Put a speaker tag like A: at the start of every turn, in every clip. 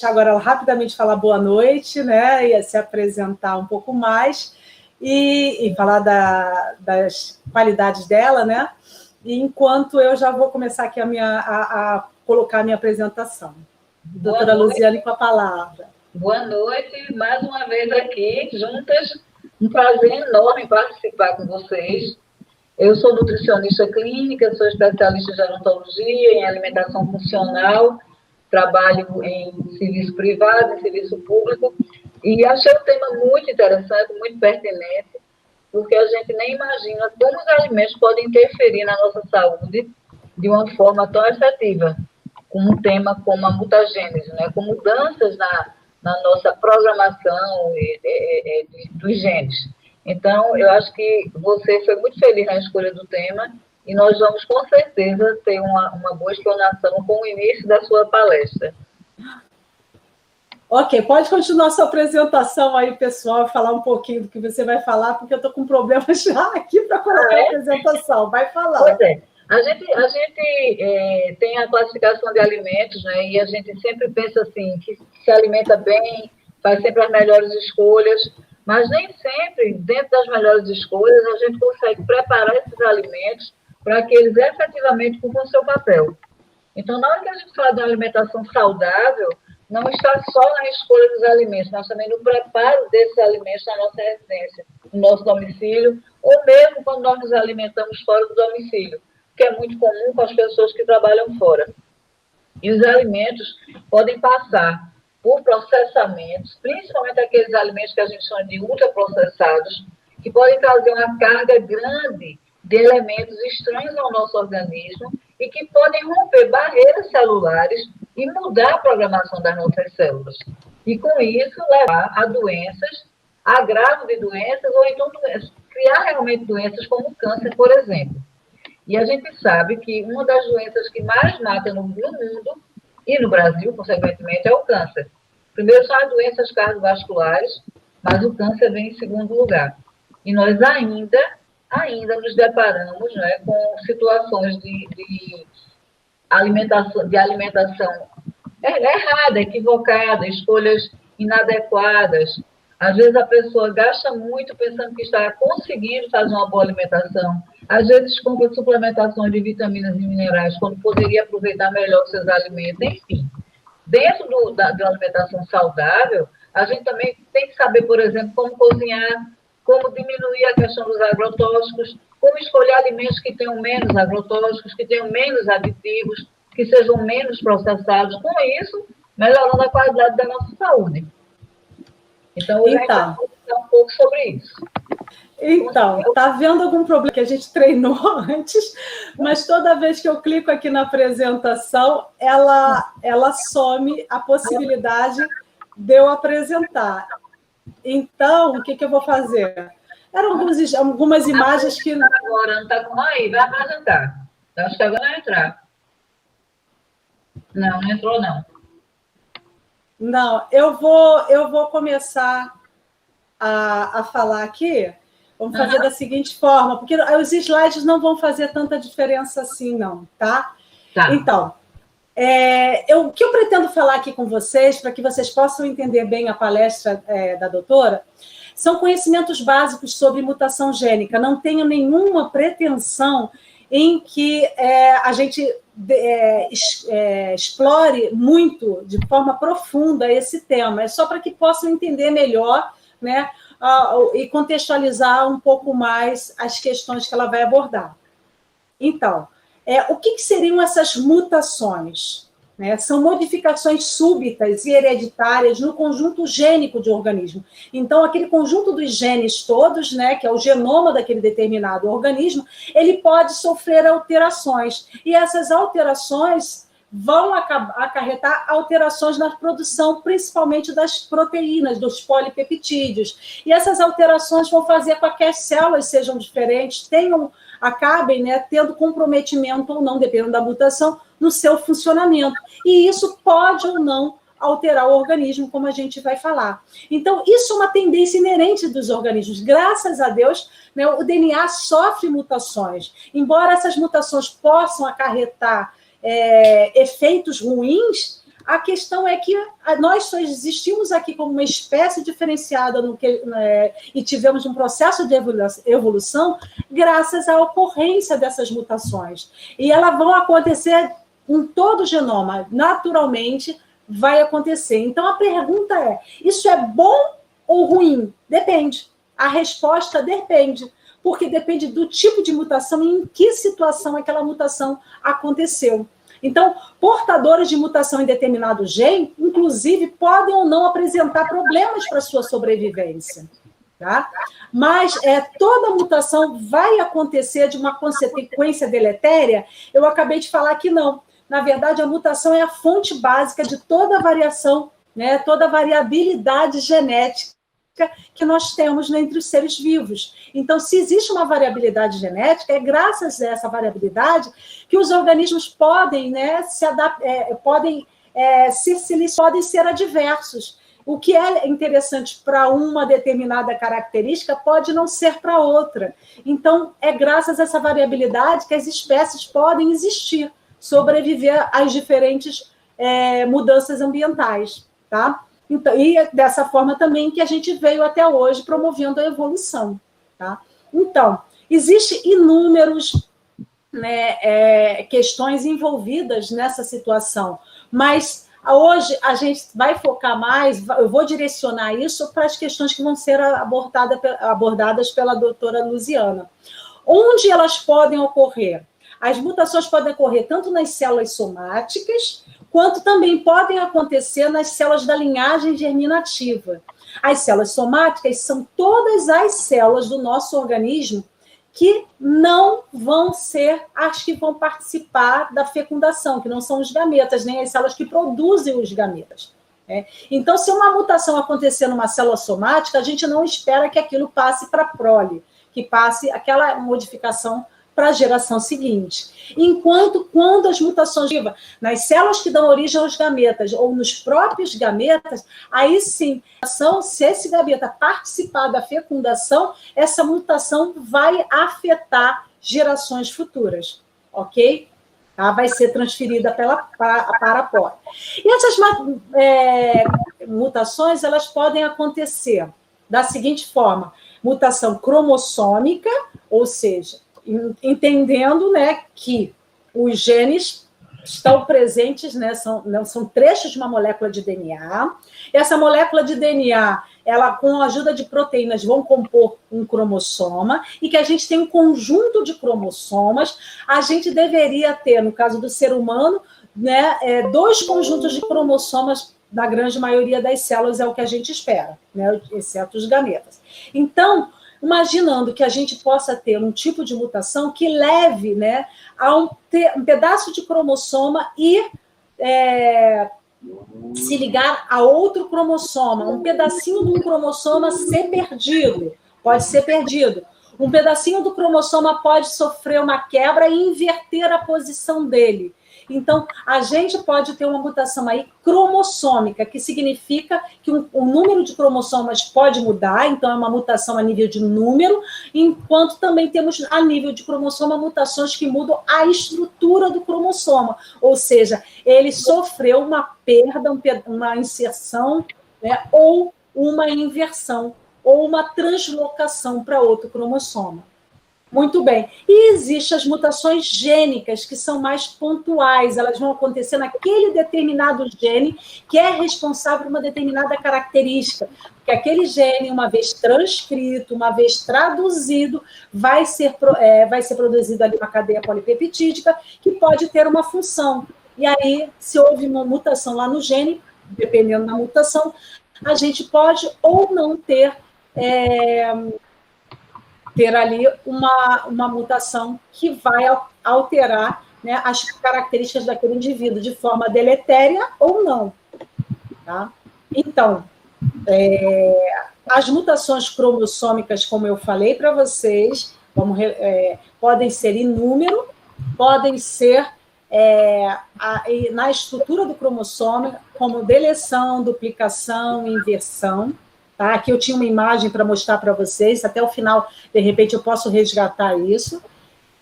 A: agora ela rapidamente falar boa noite, né? E se apresentar um pouco mais e falar das qualidades dela, né? E enquanto eu já vou começar aqui a colocar a minha apresentação. Doutora Luziane, com a palavra.
B: Boa noite, mais uma vez aqui, juntas. Um prazer enorme participar com vocês. Eu sou nutricionista clínica, sou especialista em gerontologia, em alimentação funcional, trabalho em serviço privado, em serviço público, e achei o tema muito interessante, muito pertinente, porque a gente nem imagina como os alimentos podem interferir na nossa saúde de uma forma tão efetiva, com um tema como a mutagênese, né? Com mudanças na nossa programação dos genes. Então, eu acho que você foi muito feliz na escolha do tema e nós vamos, com certeza, ter uma boa explanação com o início da sua palestra.
A: Ok, pode continuar a sua apresentação aí, pessoal, falar um pouquinho do que você vai falar, porque eu estou com problema já aqui para colocar a apresentação. Vai falar.
B: Pois é. A gente tem a classificação de alimentos, né? E a gente sempre pensa assim, que se alimenta bem, faz sempre as melhores escolhas, mas nem sempre, dentro das melhores escolhas, a gente consegue preparar esses alimentos para que eles efetivamente cumpram o seu papel. Então, na hora que a gente fala de uma alimentação saudável, não está só na escolha dos alimentos, mas também no preparo desses alimentos na nossa residência, no nosso domicílio, ou mesmo quando nós nos alimentamos fora do domicílio, que é muito comum com as pessoas que trabalham fora. E os alimentos podem passar por processamentos, principalmente aqueles alimentos que a gente chama de ultraprocessados, que podem trazer uma carga grande de elementos estranhos ao nosso organismo e que podem romper barreiras celulares e mudar a programação das nossas células. E, com isso, levar a doenças, agravo de doenças, ou então criar realmente doenças como o câncer, por exemplo. E a gente sabe que uma das doenças que mais mata no mundo, e no Brasil, consequentemente, é o câncer. Primeiro são as doenças cardiovasculares, mas o câncer vem em segundo lugar. E nós ainda nos deparamos, né, com situações de alimentação errada, equivocada, escolhas inadequadas. Às vezes a pessoa gasta muito pensando que está conseguindo fazer uma boa alimentação. Às vezes compra suplementações de vitaminas e minerais quando poderia aproveitar melhor os seus alimentos. Enfim, dentro da alimentação saudável, a gente também tem que saber, por exemplo, como cozinhar, como diminuir a questão dos agrotóxicos, como escolher alimentos que tenham menos agrotóxicos, que tenham menos aditivos, que sejam menos processados. Com isso, melhorando a qualidade da nossa saúde. Então, hoje a gente vai conversar um pouco sobre isso.
A: Então, está havendo algum problema que a gente treinou antes, mas toda vez que eu clico aqui na apresentação, ela some a possibilidade de eu apresentar. Então, o que eu vou fazer? Eram algumas imagens que...
B: Agora não está com aí, vai apresentar. Acho que agora vai entrar. Não entrou, não.
A: Não, eu vou começar a falar aqui. Vamos fazer da seguinte forma, porque os slides não vão fazer tanta diferença assim, não, tá? Então, o que eu pretendo falar aqui com vocês, para que vocês possam entender bem a palestra da doutora, são conhecimentos básicos sobre mutação gênica. Não tenho nenhuma pretensão em que a gente explore muito, de forma profunda, esse tema. É só para que possam entender melhor, né? E contextualizar um pouco mais as questões que ela vai abordar. Então, o que seriam essas mutações? Né? São modificações súbitas e hereditárias no conjunto gênico de um organismo. Então, aquele conjunto dos genes todos, né, que é o genoma daquele determinado organismo, ele pode sofrer alterações. E essas alterações vão acarretar alterações na produção, principalmente das proteínas, dos polipeptídeos. E essas alterações vão fazer com que as células sejam diferentes, acabem, né, tendo comprometimento ou não, dependendo da mutação, no seu funcionamento. E isso pode ou não alterar o organismo, como a gente vai falar. Então, isso é uma tendência inerente dos organismos. Graças a Deus, né, o DNA sofre mutações. Embora essas mutações possam acarretar efeitos ruins, A questão é que nós só existimos aqui como uma espécie diferenciada e tivemos um processo de evolução graças à ocorrência dessas mutações. E elas vão acontecer em todo o genoma, naturalmente vai acontecer. Então, a pergunta é, isso é bom ou ruim? Depende. A resposta depende, porque depende do tipo de mutação e em que situação aquela mutação aconteceu. Então, portadores de mutação em determinado gene, inclusive, podem ou não apresentar problemas para a sua sobrevivência. Tá? Mas toda mutação vai acontecer de uma consequência deletéria? Eu acabei de falar que não. Na verdade, a mutação é a fonte básica de toda a variação, né, toda a variabilidade genética que nós temos entre os seres vivos. Então, se existe uma variabilidade genética, é graças a essa variabilidade que os organismos podem, né, podem ser adversos. O que é interessante para uma determinada característica pode não ser para outra. Então, é graças a essa variabilidade que as espécies podem existir, sobreviver às diferentes mudanças ambientais, tá? Então, e dessa forma também que a gente veio até hoje promovendo a evolução. Tá? Então, existem inúmeras, né, questões envolvidas nessa situação, mas hoje a gente vai focar mais, eu vou direcionar isso para as questões que vão ser abordadas pela doutora Luziana. Onde elas podem ocorrer? As mutações podem ocorrer tanto nas células somáticas, quanto também podem acontecer nas células da linhagem germinativa. As células somáticas são todas as células do nosso organismo que não vão ser as que vão participar da fecundação, que não são os gametas, nem as células que produzem os gametas. Então, se uma mutação acontecer numa célula somática, a gente não espera que aquilo passe para a prole, que passe aquela modificação para a geração seguinte. Enquanto, quando as mutações nas células que dão origem aos gametas ou nos próprios gametas, aí sim, se esse gameta participar da fecundação, essa mutação vai afetar gerações futuras, ok? Tá? Vai ser transferida para a pó. E essas mutações, elas podem acontecer da seguinte forma: mutação cromossômica, ou seja, entendendo, né, que os genes estão presentes, né, são trechos de uma molécula de DNA. Essa molécula de DNA, ela, com a ajuda de proteínas, vão compor um cromossoma, e que a gente tem um conjunto de cromossomas. A gente deveria ter, no caso do ser humano, né, 2 conjuntos de cromossomas, na grande maioria das células, é o que a gente espera, né, exceto os gametas. Então, imaginando que a gente possa ter um tipo de mutação que leve, né, a um pedaço de cromossoma e se ligar a outro cromossoma, um pedacinho de um cromossoma ser perdido, pode ser perdido. Um pedacinho do cromossoma pode sofrer uma quebra e inverter a posição dele. Então, a gente pode ter uma mutação aí cromossômica, que significa que o número de cromossomas pode mudar, então é uma mutação a nível de número, enquanto também temos a nível de cromossoma mutações que mudam a estrutura do cromossoma, ou seja, ele sofreu uma perda, uma inserção, né, ou uma inversão, ou uma translocação para outro cromossoma. Muito bem. E existem as mutações gênicas, que são mais pontuais, elas vão acontecer naquele determinado gene que é responsável por uma determinada característica, porque aquele gene, uma vez transcrito, uma vez traduzido, vai ser produzido ali uma cadeia polipeptídica que pode ter uma função. E aí, se houve uma mutação lá no gene, dependendo da mutação, a gente pode ou não ter ali uma mutação que vai alterar, né, as características daquele indivíduo de forma deletéria ou não. Tá? Então, as mutações cromossômicas, como eu falei para vocês, podem ser em número, podem ser na estrutura do cromossomo, como deleção, duplicação, inversão. Tá? Aqui eu tinha uma imagem para mostrar para vocês, até o final, de repente, eu posso resgatar isso.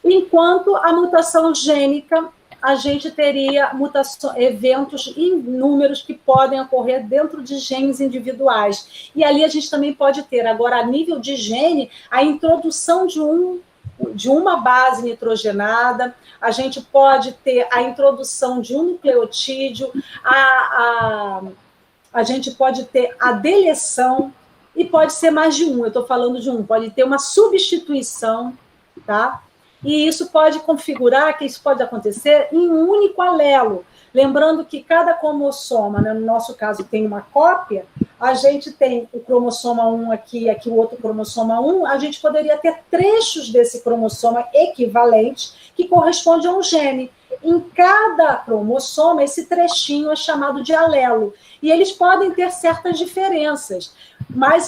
A: Enquanto a mutação gênica, a gente teria mutações, eventos inúmeros que podem ocorrer dentro de genes individuais. E ali a gente também pode ter, agora, a nível de gene, a introdução de uma base nitrogenada, a gente pode ter a introdução de um nucleotídeo, a gente pode ter a deleção, e pode ser mais de um, eu estou falando de um, pode ter uma substituição, tá? E isso pode configurar que isso pode acontecer em um único alelo. Lembrando que cada cromossoma, né, no nosso caso, tem uma cópia, a gente tem o cromossoma 1 aqui, aqui o outro cromossoma 1, a gente poderia ter trechos desse cromossoma equivalente que corresponde a um gene. Em cada cromossoma, esse trechinho é chamado de alelo. E eles podem ter certas diferenças, mas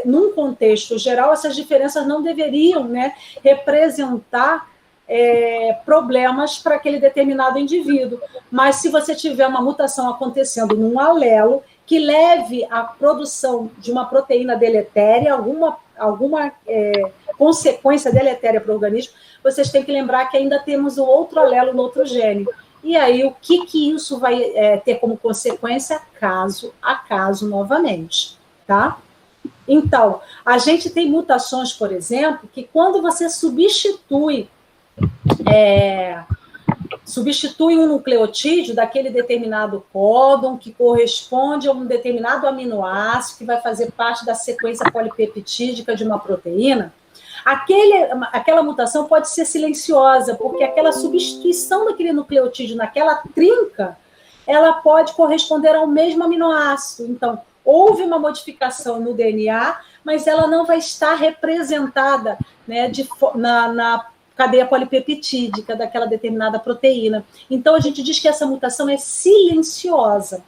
A: num contexto geral, essas diferenças não deveriam, né, representar problemas para aquele determinado indivíduo. Mas se você tiver uma mutação acontecendo num alelo que leve à produção de uma proteína deletéria, alguma consequência deletéria para o organismo, vocês têm que lembrar que ainda temos o outro alelo no outro gene. E aí, o que isso vai ter como consequência, caso a caso, novamente, tá? Então, a gente tem mutações, por exemplo, que quando você substitui um nucleotídeo daquele determinado códon que corresponde a um determinado aminoácido que vai fazer parte da sequência polipeptídica de uma proteína, aquela mutação pode ser silenciosa, porque aquela substituição daquele nucleotídeo naquela trinca, ela pode corresponder ao mesmo aminoácido. Então, houve uma modificação no DNA, mas ela não vai estar representada, né, na cadeia polipeptídica daquela determinada proteína. Então, a gente diz que essa mutação é silenciosa.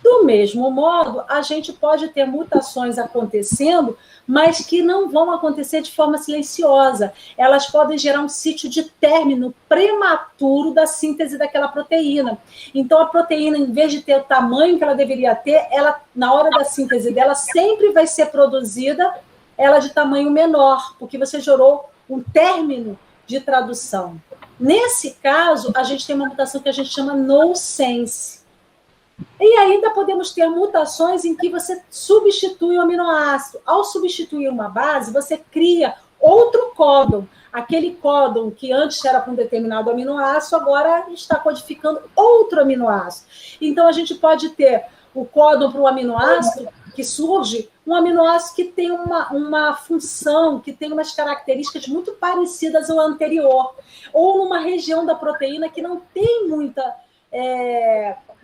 A: Do mesmo modo, a gente pode ter mutações acontecendo, mas que não vão acontecer de forma silenciosa. Elas podem gerar um sítio de término prematuro da síntese daquela proteína. Então, a proteína, em vez de ter o tamanho que ela deveria ter, ela, na hora da síntese dela, sempre vai ser produzida ela de tamanho menor, porque você gerou um término de tradução. Nesse caso, a gente tem uma mutação que a gente chama nonsense. E ainda podemos ter mutações em que você substitui o aminoácido. Ao substituir uma base, você cria outro códon. Aquele códon que antes era para um determinado aminoácido, agora está codificando outro aminoácido. Então, a gente pode ter o códon para o aminoácido que surge, um aminoácido que tem uma função, que tem umas características muito parecidas ao anterior, ou numa região da proteína que não tem muita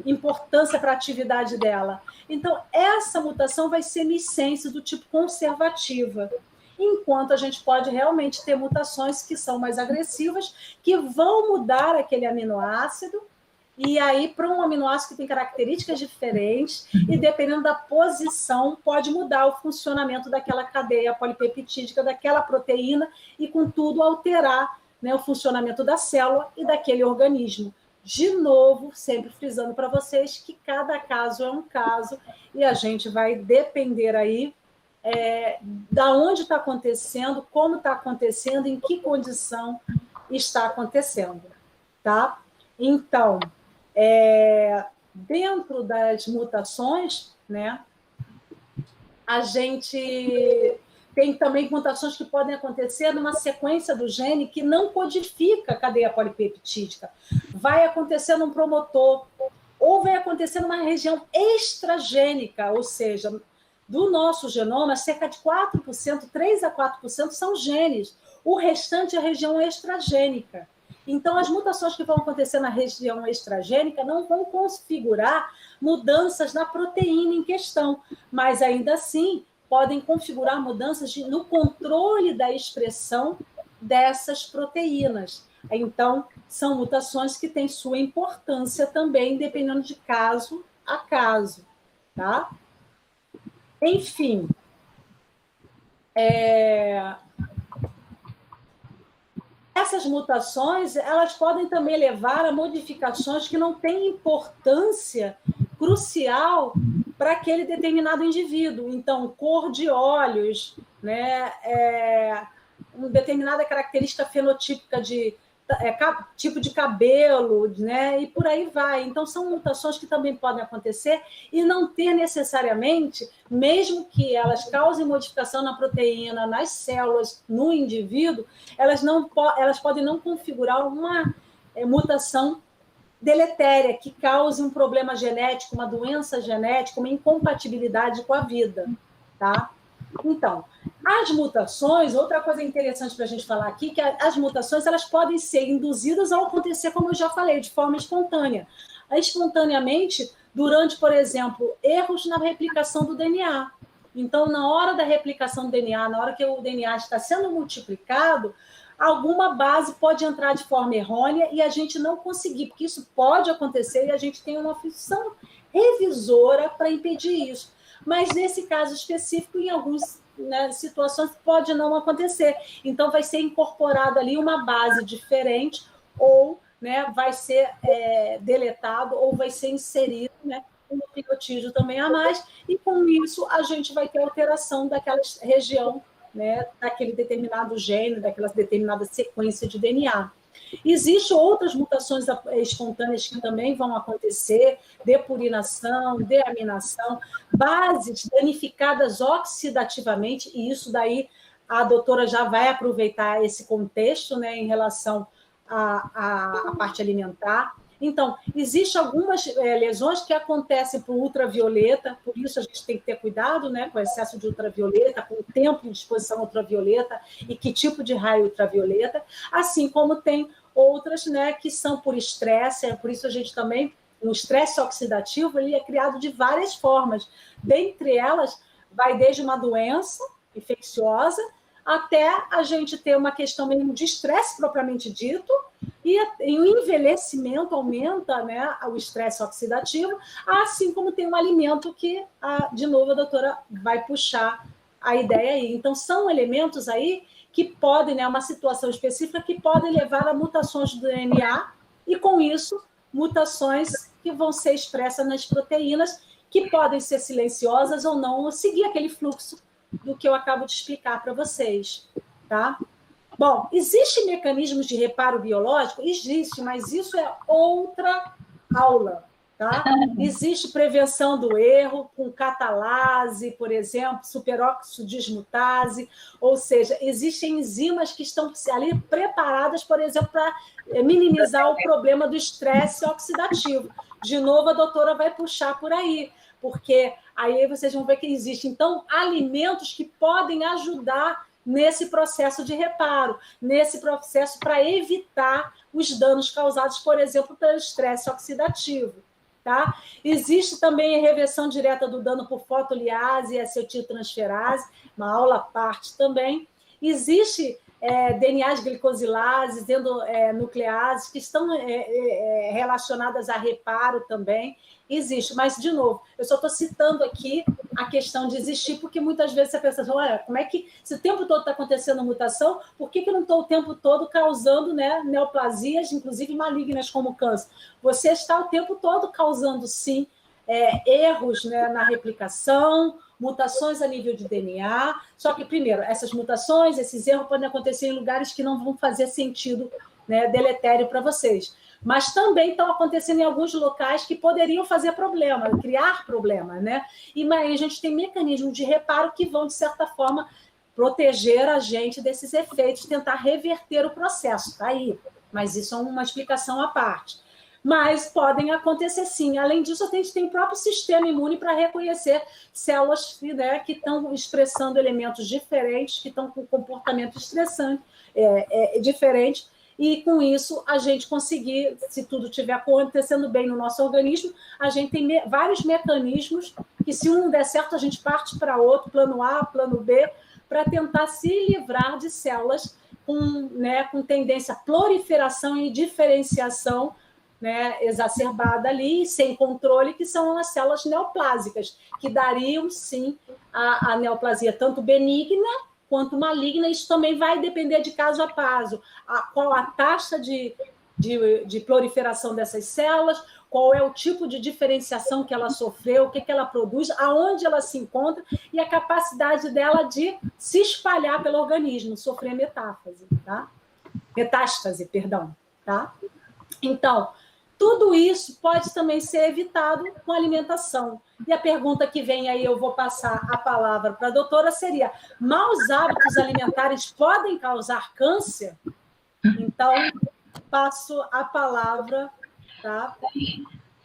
A: importância para a atividade dela. Então, essa mutação vai ser missense, do tipo conservativa, enquanto a gente pode realmente ter mutações que são mais agressivas, que vão mudar aquele aminoácido, e aí para um aminoácido que tem características diferentes, e dependendo da posição, pode mudar o funcionamento daquela cadeia polipeptídica, daquela proteína, e, contudo, alterar, né, o funcionamento da célula e daquele organismo. De novo, sempre frisando para vocês que cada caso é um caso, e a gente vai depender aí da onde está acontecendo, como está acontecendo, em que condição está acontecendo, tá? Então, dentro das mutações, né, a gente tem também mutações que podem acontecer numa sequência do gene que não codifica a cadeia polipeptídica. Vai acontecer num promotor, ou vai acontecer numa região extragênica, ou seja, do nosso genoma, cerca de 4%, 3 a 4% são genes. O restante é a região extragênica. Então, as mutações que vão acontecer na região extragênica não vão configurar mudanças na proteína em questão, mas ainda assim podem configurar mudanças no controle da expressão dessas proteínas. Então, são mutações que têm sua importância também, dependendo de caso a caso, tá? Enfim, essas mutações, elas podem também levar a modificações que não têm importância crucial para aquele determinado indivíduo. Então, cor de olhos, né, uma determinada característica fenotípica de tipo de cabelo, né? E por aí vai. Então, são mutações que também podem acontecer e não ter necessariamente, mesmo que elas causem modificação na proteína, nas células, no indivíduo, elas podem não configurar uma mutação deletéria que cause um problema genético, uma doença genética, uma incompatibilidade com a vida, tá? Então, as mutações, outra coisa interessante para a gente falar aqui, que as mutações elas podem ser induzidas ao acontecer, como eu já falei, de forma espontânea. Espontaneamente, durante, por exemplo, erros na replicação do DNA. Então, na hora da replicação do DNA, na hora que o DNA está sendo multiplicado, alguma base pode entrar de forma errônea e a gente não conseguir, porque isso pode acontecer e a gente tem uma função revisora para impedir isso. Mas nesse caso específico, em algumas situações, pode não acontecer. Então, vai ser incorporado ali uma base diferente ou vai ser deletado ou vai ser inserido um nucleotídeo também a mais, e com isso a gente vai ter alteração daquela região, daquele determinado gene, daquela determinada sequência de DNA. Existem outras mutações espontâneas que também vão acontecer, depurinação, deaminação, bases danificadas oxidativamente, e isso daí a doutora já vai aproveitar esse contexto, em relação à parte alimentar. Então, existem algumas lesões que acontecem por ultravioleta, por isso a gente tem que ter cuidado com o excesso de ultravioleta, com o tempo de exposição ultravioleta e que tipo de raio ultravioleta, assim como tem outras que são por estresse, por isso a gente também, no estresse oxidativo, ele é criado de várias formas. Dentre elas, vai desde uma doença infecciosa até a gente ter uma questão mesmo de estresse propriamente dito, e o envelhecimento aumenta o estresse oxidativo, assim como tem um alimento que, de novo, a doutora vai puxar a ideia aí. Então, são elementos aí que podem, uma situação específica, que podem levar a mutações do DNA, e com isso, mutações que vão ser expressas nas proteínas, que podem ser silenciosas ou não, ou seguir aquele fluxo do que eu acabo de explicar para vocês, tá? Bom, existem mecanismos de reparo biológico? Existe, mas isso é outra aula, tá? Existe prevenção do erro com catalase, por exemplo, superóxido dismutase, ou seja, existem enzimas que estão ali preparadas, por exemplo, para minimizar o problema do estresse oxidativo. De novo, a doutora vai puxar por aí, porque aí vocês vão ver que existe, então, alimentos que podem ajudar nesse processo de reparo, nesse processo para evitar os danos causados, por exemplo, pelo estresse oxidativo. Tá? Existe também a reversão direta do dano por fotoliase e acetiltransferase, uma aula à parte também. Existe DNAs glicosilases, endonucleases, que estão relacionadas a reparo também. Existe, mas, de novo, eu só estou citando aqui a questão de existir, porque muitas vezes você pensa, olha, como é que, se o tempo todo está acontecendo mutação, por que eu não estou o tempo todo causando neoplasias, inclusive malignas como câncer? Você está o tempo todo causando, sim, erros na replicação, mutações a nível de DNA, só que, primeiro, essas mutações, esses erros podem acontecer em lugares que não vão fazer sentido deletério para vocês. Mas também estão acontecendo em alguns locais que poderiam fazer problema, criar problema, E aí a gente tem mecanismos de reparo que vão, de certa forma, proteger a gente desses efeitos, tentar reverter o processo, tá aí. Mas isso é uma explicação à parte. Mas podem acontecer sim. Além disso, a gente tem o próprio sistema imune para reconhecer células que estão expressando elementos diferentes, que estão com comportamento estressante, diferente, e com isso a gente conseguir, se tudo estiver acontecendo bem no nosso organismo, a gente tem vários mecanismos que, se um não der certo, a gente parte para outro, plano A, plano B, para tentar se livrar de células com tendência à proliferação e diferenciação exacerbada ali, sem controle, que são as células neoplásicas, que dariam, sim, a neoplasia tanto benigna quanto maligna. Isso também vai depender de caso a caso, qual a taxa de proliferação dessas células, qual é o tipo de diferenciação que ela sofreu, o que ela produz, aonde ela se encontra e a capacidade dela de se espalhar pelo organismo, sofrer metáfase, tá? metástase, perdão, tá? Então, tudo isso pode também ser evitado com alimentação. E a pergunta que vem aí, eu vou passar a palavra para a doutora, seria: maus hábitos alimentares podem causar câncer? Então, passo a palavra, tá?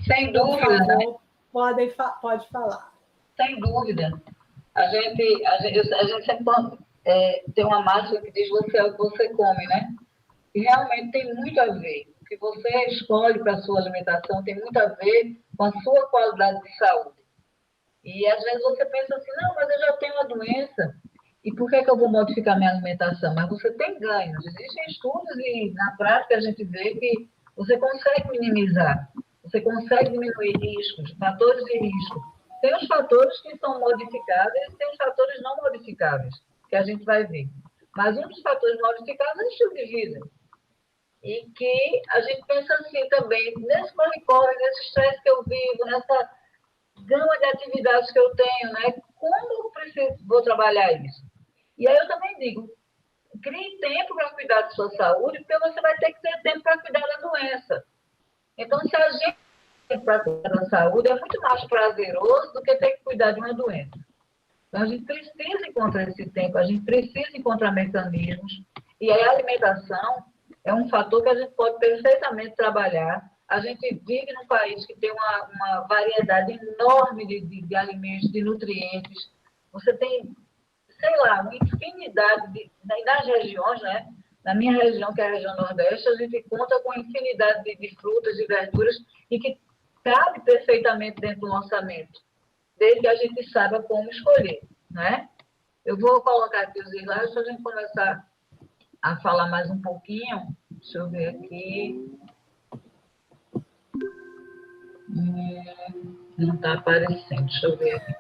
B: Sem dúvida, né?
A: Pode falar.
B: Sem dúvida. A gente sempre tem uma máxima que diz você é o que você come, né? E realmente tem muito a ver. O que você escolhe para a sua alimentação tem muito a ver com a sua qualidade de saúde. E às vezes você pensa assim, não, mas eu já tenho uma doença, e por que eu vou modificar minha alimentação? Mas você tem ganhos. Existem estudos e na prática a gente vê que você consegue minimizar, você consegue diminuir riscos, fatores de risco. Tem os fatores que são modificáveis e tem os fatores não modificáveis, que a gente vai ver. Mas um dos fatores modificáveis é o estilo de vida. E que a gente pensa assim também, nesse corre-corre, nesse estresse que eu vivo, nessa gama de atividades que eu tenho, né? Como eu vou trabalhar isso? E aí eu também digo, crie tempo para cuidar da sua saúde, porque você vai ter que ter tempo para cuidar da doença. Então, se a gente tem para cuidar da saúde, é muito mais prazeroso do que ter que cuidar de uma doença. Então, a gente precisa encontrar esse tempo, a gente precisa encontrar mecanismos, e aí a alimentação é um fator que a gente pode perfeitamente trabalhar. A gente vive num país que tem uma variedade enorme de alimentos, de nutrientes. Você tem, sei lá, uma infinidade, nas regiões, né? Na minha região, que é a região Nordeste, a gente conta com infinidade de frutas e verduras e que cabe perfeitamente dentro do orçamento, desde que a gente saiba como escolher, né? Eu vou colocar aqui os slides para a gente começar a falar mais um pouquinho. Deixa eu ver aqui. Não está aparecendo, deixa eu ver aqui.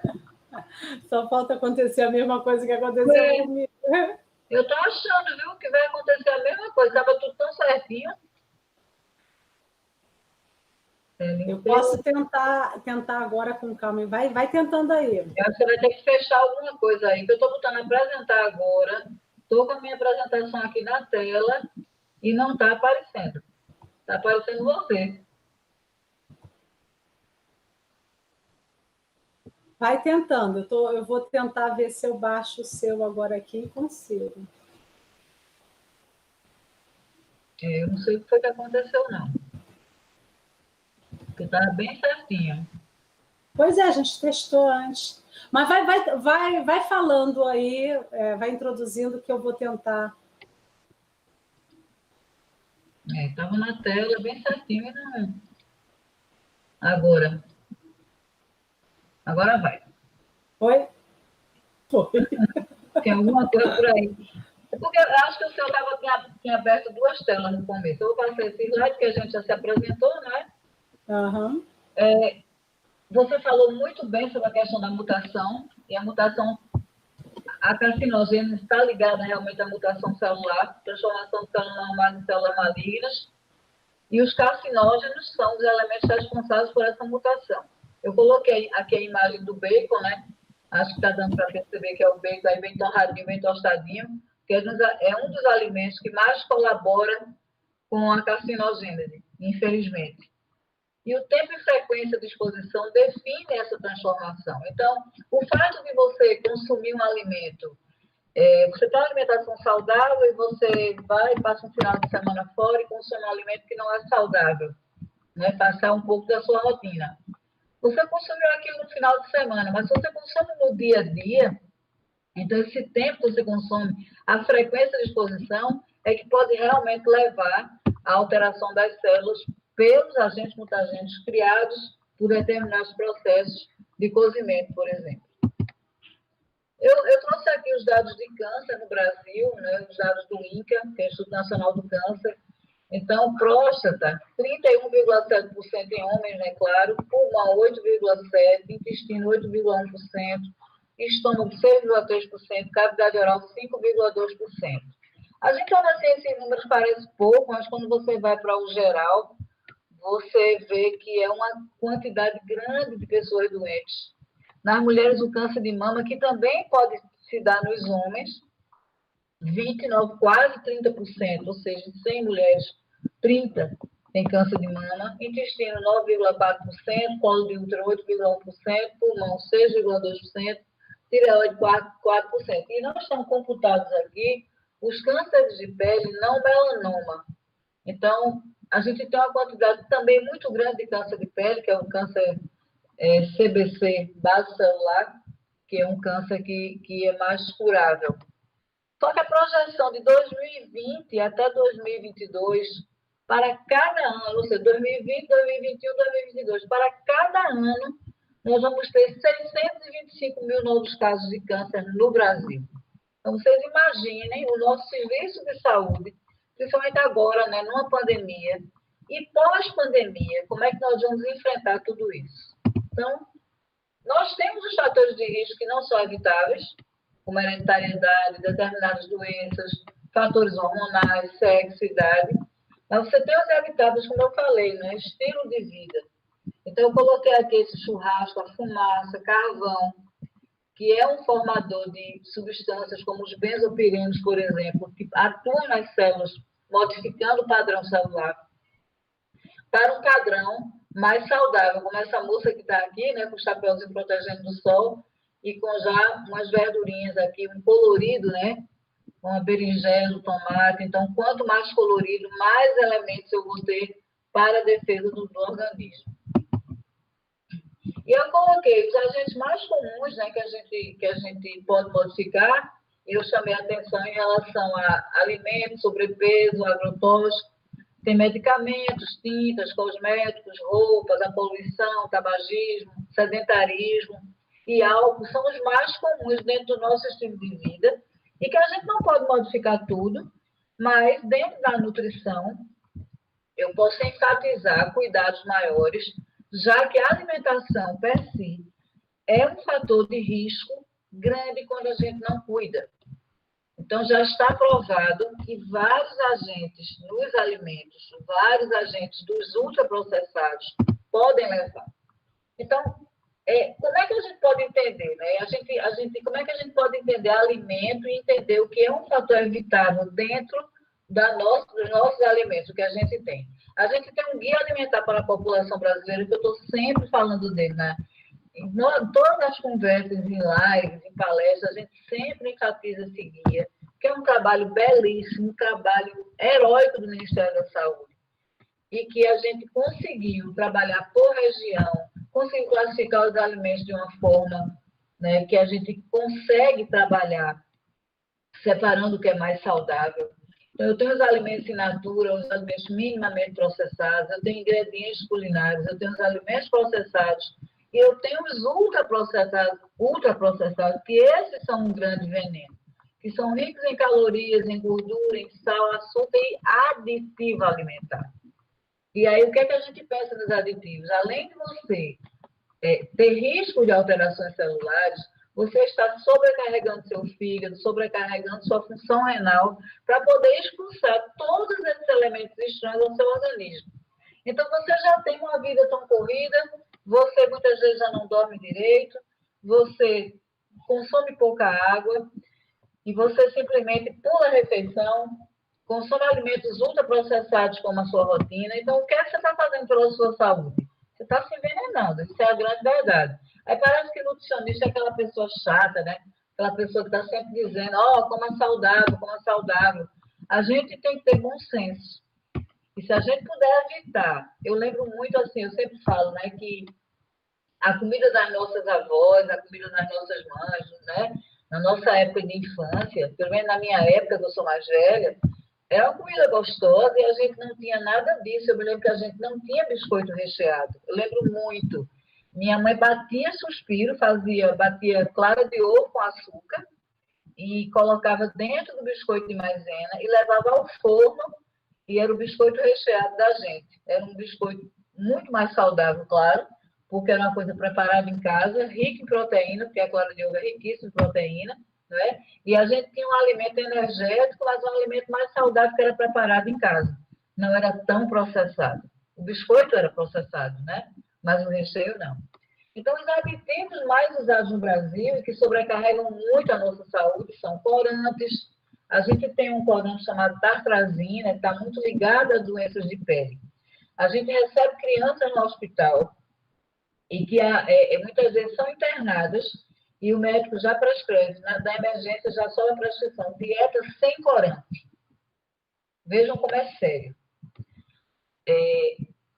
A: Só falta acontecer a mesma coisa que aconteceu comigo.
B: Eu estou achando, viu, que vai acontecer a mesma coisa. Estava tudo tão certinho.
A: Eu posso tentar agora com calma. Vai tentando aí.
B: Você vai ter que fechar alguma coisa aí, que eu estou botando apresentar agora. Estou com a minha apresentação aqui na tela e não está aparecendo. Está aparecendo você.
A: Vai tentando. Eu vou tentar ver se eu baixo o seu agora aqui e consigo.
B: Eu não sei o que foi que aconteceu, não. Porque estava bem certinho.
A: Pois é, a gente testou antes. Mas vai falando aí, vai introduzindo que eu vou tentar.
B: Estava na tela bem certinho e não. Agora vai.
A: Oi? Foi.
B: Tem alguma coisa por aí. Porque eu acho que o senhor tinha aberto duas telas no começo. Eu vou passar esse slide, que a gente já se apresentou, né?
A: Uhum.
B: Você falou muito bem sobre a questão da mutação, e a mutação, a carcinogênese está ligada realmente à mutação celular, transformação de células normais em células malignas, e os carcinógenos são os elementos responsáveis por essa mutação. Eu coloquei aqui a imagem do bacon, né? Acho que está dando para perceber que é o bacon aí bem torradinho, bem tostadinho, que é um dos alimentos que mais colabora com a carcinogênese, infelizmente. E o tempo e frequência de exposição define essa transformação. Então, o fato de você consumir um alimento, você tem uma alimentação saudável e você vai e passa um final de semana fora e consome um alimento que não é saudável, né? Passar um pouco da sua rotina. Você consumiu aquilo no final de semana, mas se você consome no dia a dia, então esse tempo que você consome, a frequência de exposição é que pode realmente levar à alteração das células pelos agentes mutagênicos criados por determinados processos de cozimento, por exemplo. Eu trouxe aqui os dados de câncer no Brasil, né, os dados do INCA, que é o Instituto Nacional do Câncer. Então, próstata, 31,7% em homens, né, claro, pulmão 8,7%, intestino 8,1%, estômago 6,3%, cavidade oral 5,2%. A gente olha assim, esses números parecem pouco, mas quando você vai para o geral, você vê que é uma quantidade grande de pessoas doentes. Nas mulheres, o câncer de mama, que também pode se dar nos homens, 29, quase 30%, ou seja, de 100 mulheres, 30 têm câncer de mama, intestino 9,4%, colo de útero 8,1%, pulmão 6,2%, tireoide 4%. E não estão computados aqui os cânceres de pele não melanoma. Então, a gente tem uma quantidade também muito grande de câncer de pele, que é o câncer CBC base celular, que é um câncer que é mais curável. Só que a projeção de 2020 até 2022, para cada ano, ou seja, 2020, 2021, 2022, para cada ano, nós vamos ter 625 mil novos casos de câncer no Brasil. Então, vocês imaginem o nosso serviço de saúde, principalmente agora, né, numa pandemia, e pós-pandemia, como é que nós vamos enfrentar tudo isso? Então, nós temos os fatores de risco que não são evitáveis, como hereditariedade, determinadas doenças, fatores hormonais, sexo, idade. Mas você tem os evitáveis, como eu falei, né? Estilo de vida. Então, eu coloquei aqui esse churrasco, a fumaça, carvão, que é um formador de substâncias como os benzopirinos, por exemplo, que atuam nas células, modificando o padrão celular para um padrão mais saudável, como essa moça que está aqui, né, com o chapéuzinho protegendo do sol, e com já umas verdurinhas aqui, um colorido, né? Uma berinjela, um tomate. Então, quanto mais colorido, mais elementos eu vou ter para a defesa do organismo. E eu coloquei os agentes mais comuns, né, que a gente pode modificar. Eu chamei a atenção em relação a alimentos, sobrepeso, agrotóxico. Tem medicamentos, tintas, cosméticos, roupas, a poluição, tabagismo, sedentarismo e álcool são os mais comuns dentro do nosso estilo de vida e que a gente não pode modificar tudo, mas dentro da nutrição eu posso enfatizar cuidados maiores, já que a alimentação per si é um fator de risco grande quando a gente não cuida. Então, já está provado que vários agentes nos alimentos, vários agentes dos ultraprocessados podem levar. Então, como é que a gente pode entender, né? Como é que a gente pode entender alimento e entender o que é um fator evitável dentro dos nossos alimentos, o que a gente tem? A gente tem um guia alimentar para a população brasileira, que eu estou sempre falando dele, né? Em todas as conversas, em lives, em palestras, a gente sempre enfatiza esse guia, que é um trabalho belíssimo, um trabalho heróico do Ministério da Saúde, e que a gente conseguiu trabalhar por região, conseguiu classificar os alimentos de uma forma, né, que a gente consegue trabalhar separando o que é mais saudável. Então, eu tenho os alimentos in natura, os alimentos minimamente processados, eu tenho ingredientes culinários, eu tenho os alimentos processados, e eu tenho os ultraprocessados, que esses são um grande veneno, que são ricos em calorias, em gordura, em sal, açúcar e aditivo alimentar. E aí, o que é que a gente pensa nos aditivos? Além de você ter risco de alterações celulares, você está sobrecarregando seu fígado, sobrecarregando sua função renal, para poder expulsar todos esses elementos estranhos ao seu organismo. Então, você já tem uma vida tão corrida, você muitas vezes já não dorme direito, você consome pouca água, e você simplesmente pula a refeição, consome alimentos ultraprocessados como a sua rotina. Então, o que é que você está fazendo pela sua saúde? Você está se envenenando, isso é a grande verdade. Aí parece que nutricionista é aquela pessoa chata, né? Aquela pessoa que está sempre dizendo, coma saudável, coma saudável. A gente tem que ter bom senso. E se a gente puder evitar, eu lembro muito assim, eu sempre falo, né, que a comida das nossas avós, a comida das nossas mães, né, na nossa época de infância, pelo menos na minha época, que eu sou mais velha, era uma comida gostosa e a gente não tinha nada disso. Eu me lembro que a gente não tinha biscoito recheado. Eu lembro muito. Minha mãe batia suspiro, batia clara de ovo com açúcar e colocava dentro do biscoito de maisena e levava ao forno e era o biscoito recheado da gente. Era um biscoito muito mais saudável, claro, porque era uma coisa preparada em casa, rica em proteína, porque a clara de ovo é riquíssima em proteína, né? E a gente tinha um alimento energético, mas um alimento mais saudável que era preparado em casa. Não era tão processado. O biscoito era processado, né? Mas o recheio não. Então, os aditivos mais usados no Brasil e que sobrecarregam muito a nossa saúde são corantes, A gente tem um corante chamado tartrazina, que está muito ligado a doenças de pele. A gente recebe crianças no hospital e que muitas vezes são internadas e o médico já prescreve, na emergência já só a prescrição, dieta sem corante. Vejam como é sério.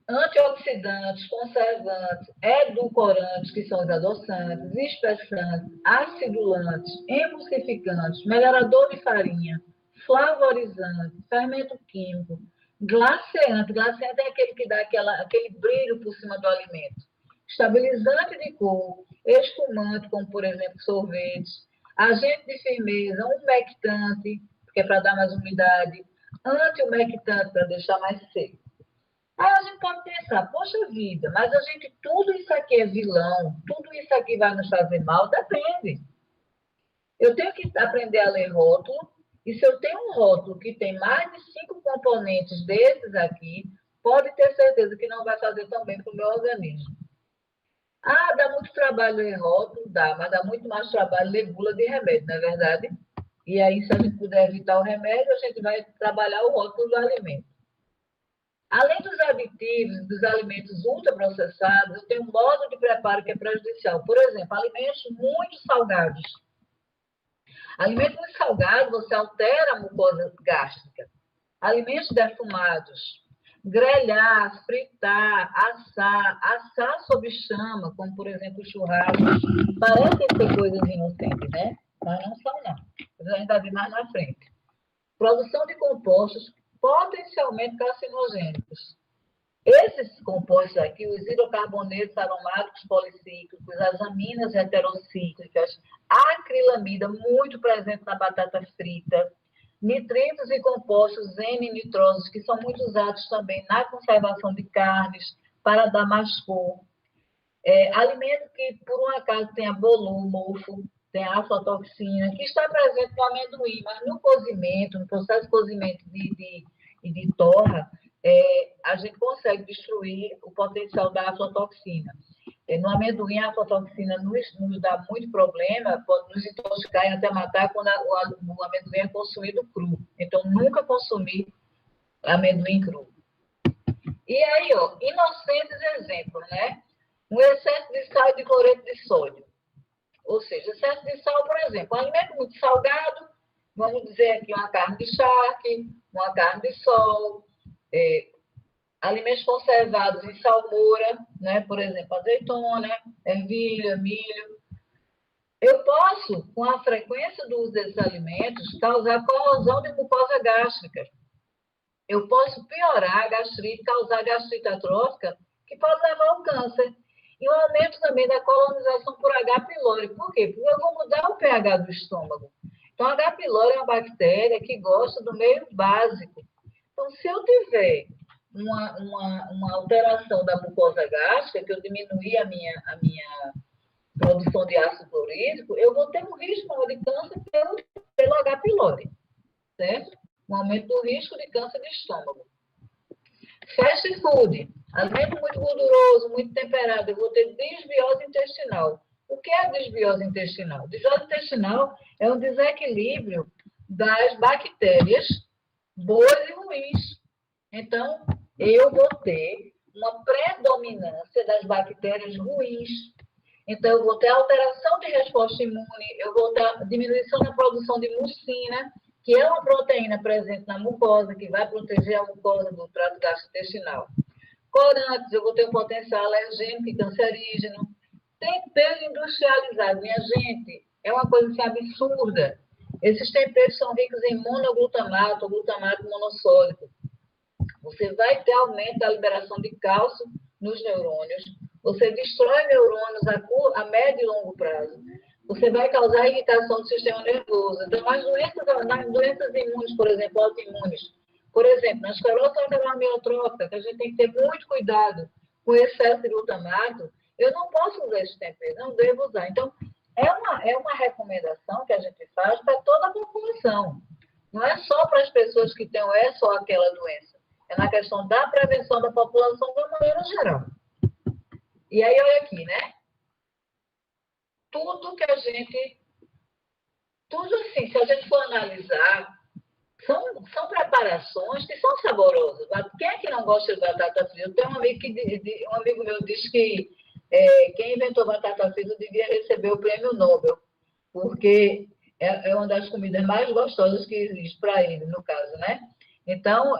B: Antioxidantes, conservantes, edulcorantes, que são os adoçantes, espessantes, acidulantes, emulsificantes, melhorador de farinha, flavorizante, fermento químico, glaceante. Glaceante é aquele que dá aquele brilho por cima do alimento. Estabilizante de cor, espumante, como por exemplo sorvetes, agente de firmeza, umectante, que é para dar mais umidade, anti-umectante, para deixar mais seco. Aí a gente pode pensar, poxa vida, mas a gente, tudo isso aqui é vilão, tudo isso aqui vai nos fazer mal? Depende. Eu tenho que aprender a ler rótulo, e se eu tenho um rótulo que tem mais de 5 componentes desses aqui, pode ter certeza que não vai fazer tão bem para o meu organismo. Ah, dá muito trabalho ler rótulo? Dá, mas dá muito mais trabalho ler bula de remédio, não é verdade? E aí, se a gente puder evitar o remédio, a gente vai trabalhar o rótulo do alimento. Além dos aditivos, dos alimentos ultraprocessados, eu tenho um modo de preparo que é prejudicial. Por exemplo, alimentos muito salgados. Alimentos muito salgados, você altera a mucosa gástrica. Alimentos defumados. Grelhar, fritar, assar sob chama, como, por exemplo, churrasco. Parecem ser coisas inocentes, né? Mas não são, não. A gente vai ver mais na frente. Produção de compostos potencialmente carcinogênicos. Esses compostos aqui, os hidrocarbonetos aromáticos policíclicos, as aminas heterocíclicas, a acrilamida, muito presente na batata frita, nitritos e compostos N-nitrosos, que são muito usados também na conservação de carnes, para dar mais cor. Alimento que, por um acaso, tenha bolor, mofo, tem a aflatoxina, que está presente no amendoim, mas no cozimento, no processo de cozimento de torra, a gente consegue destruir o potencial da aflatoxina. No amendoim, a aflatoxina nos dá muito problema, pode nos intoxicar e até matar quando o amendoim é consumido cru. Então, nunca consumir amendoim cru. E aí, ó, inocentes exemplos, né? Um excesso de sal e de cloreto de sódio. Ou seja, excesso de sal, por exemplo, um alimento muito salgado, vamos dizer aqui uma carne de charque, uma carne de sol, alimentos conservados em salmoura, né? Por exemplo, azeitona, ervilha, milho. Eu posso, com a frequência do uso desses alimentos, causar corrosão de mucosa gástrica. Eu posso piorar a gastrite, causar gastrite atrófica, que pode levar ao câncer. E o aumento também da colonização por H. pylori. Por quê? Porque eu vou mudar o pH do estômago. Então, a H. pylori é uma bactéria que gosta do meio básico. Então, se eu tiver uma alteração da mucosa gástrica, que eu diminuir a minha produção de ácido clorídrico, eu vou ter um risco maior de câncer pelo H. pylori, certo? Um aumento do risco de câncer de estômago. Fast food, alimento muito gorduroso, muito temperado, eu vou ter desbiose intestinal. O que é a desbiose intestinal? Desbiose intestinal é um desequilíbrio das bactérias boas e ruins. Então, eu vou ter uma predominância das bactérias ruins. Então, eu vou ter alteração de resposta imune, eu vou ter diminuição na produção de mucina, que é uma proteína presente na mucosa, que vai proteger a mucosa do trato gastrointestinal. Corantes, eu vou ter um potencial alergênico e cancerígeno. Tempero industrializado, minha gente, é uma coisa assim, absurda. Esses temperos são ricos em monoglutamato, ou glutamato monossódico. Você vai ter aumento da liberação de cálcio nos neurônios, você destrói neurônios a médio e longo prazo. Você vai causar irritação do sistema nervoso. Então, nas doenças imunes, por exemplo, autoimunes, por exemplo, na esclerose lateral amiotrófica, que a gente tem que ter muito cuidado com o excesso de glutamato, eu não posso usar esse tempero, não devo usar. Então, é uma recomendação que a gente faz para toda a população. Não é só para as pessoas que têm essa ou aquela doença. É na questão da prevenção da população de uma maneira geral. E aí, olha aqui, né? Tudo assim, se a gente for analisar, são preparações que são saborosas. Quem é que não gosta de batata frita? Eu tenho um amigo, um amigo meu disse que quem inventou batata frita devia receber o prêmio Nobel, porque é uma das comidas mais gostosas que existe para ele, no caso, né? Então,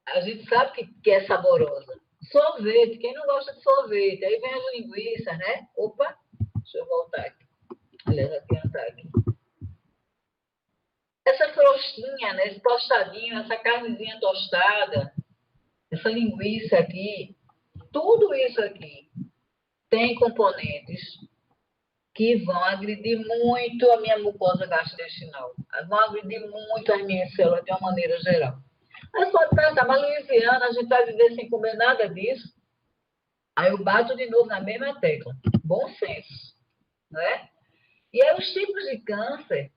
B: a gente sabe que é saborosa. Sorvete, quem não gosta de sorvete? Aí vem as linguiças, né? Opa, deixa eu voltar aqui. Aliás, aqui não está aqui. Essa crostinha, né? Esse tostadinho, essa carnezinha tostada, essa linguiça aqui, tudo isso aqui tem componentes que vão agredir muito a minha mucosa gastrointestinal, vão agredir muito as minhas células de uma maneira geral. Aí pode pensar, mas Louisiana, a gente vai viver sem comer nada disso? Aí eu bato de novo na mesma tecla. Bom senso, né? E aí os tipos de câncer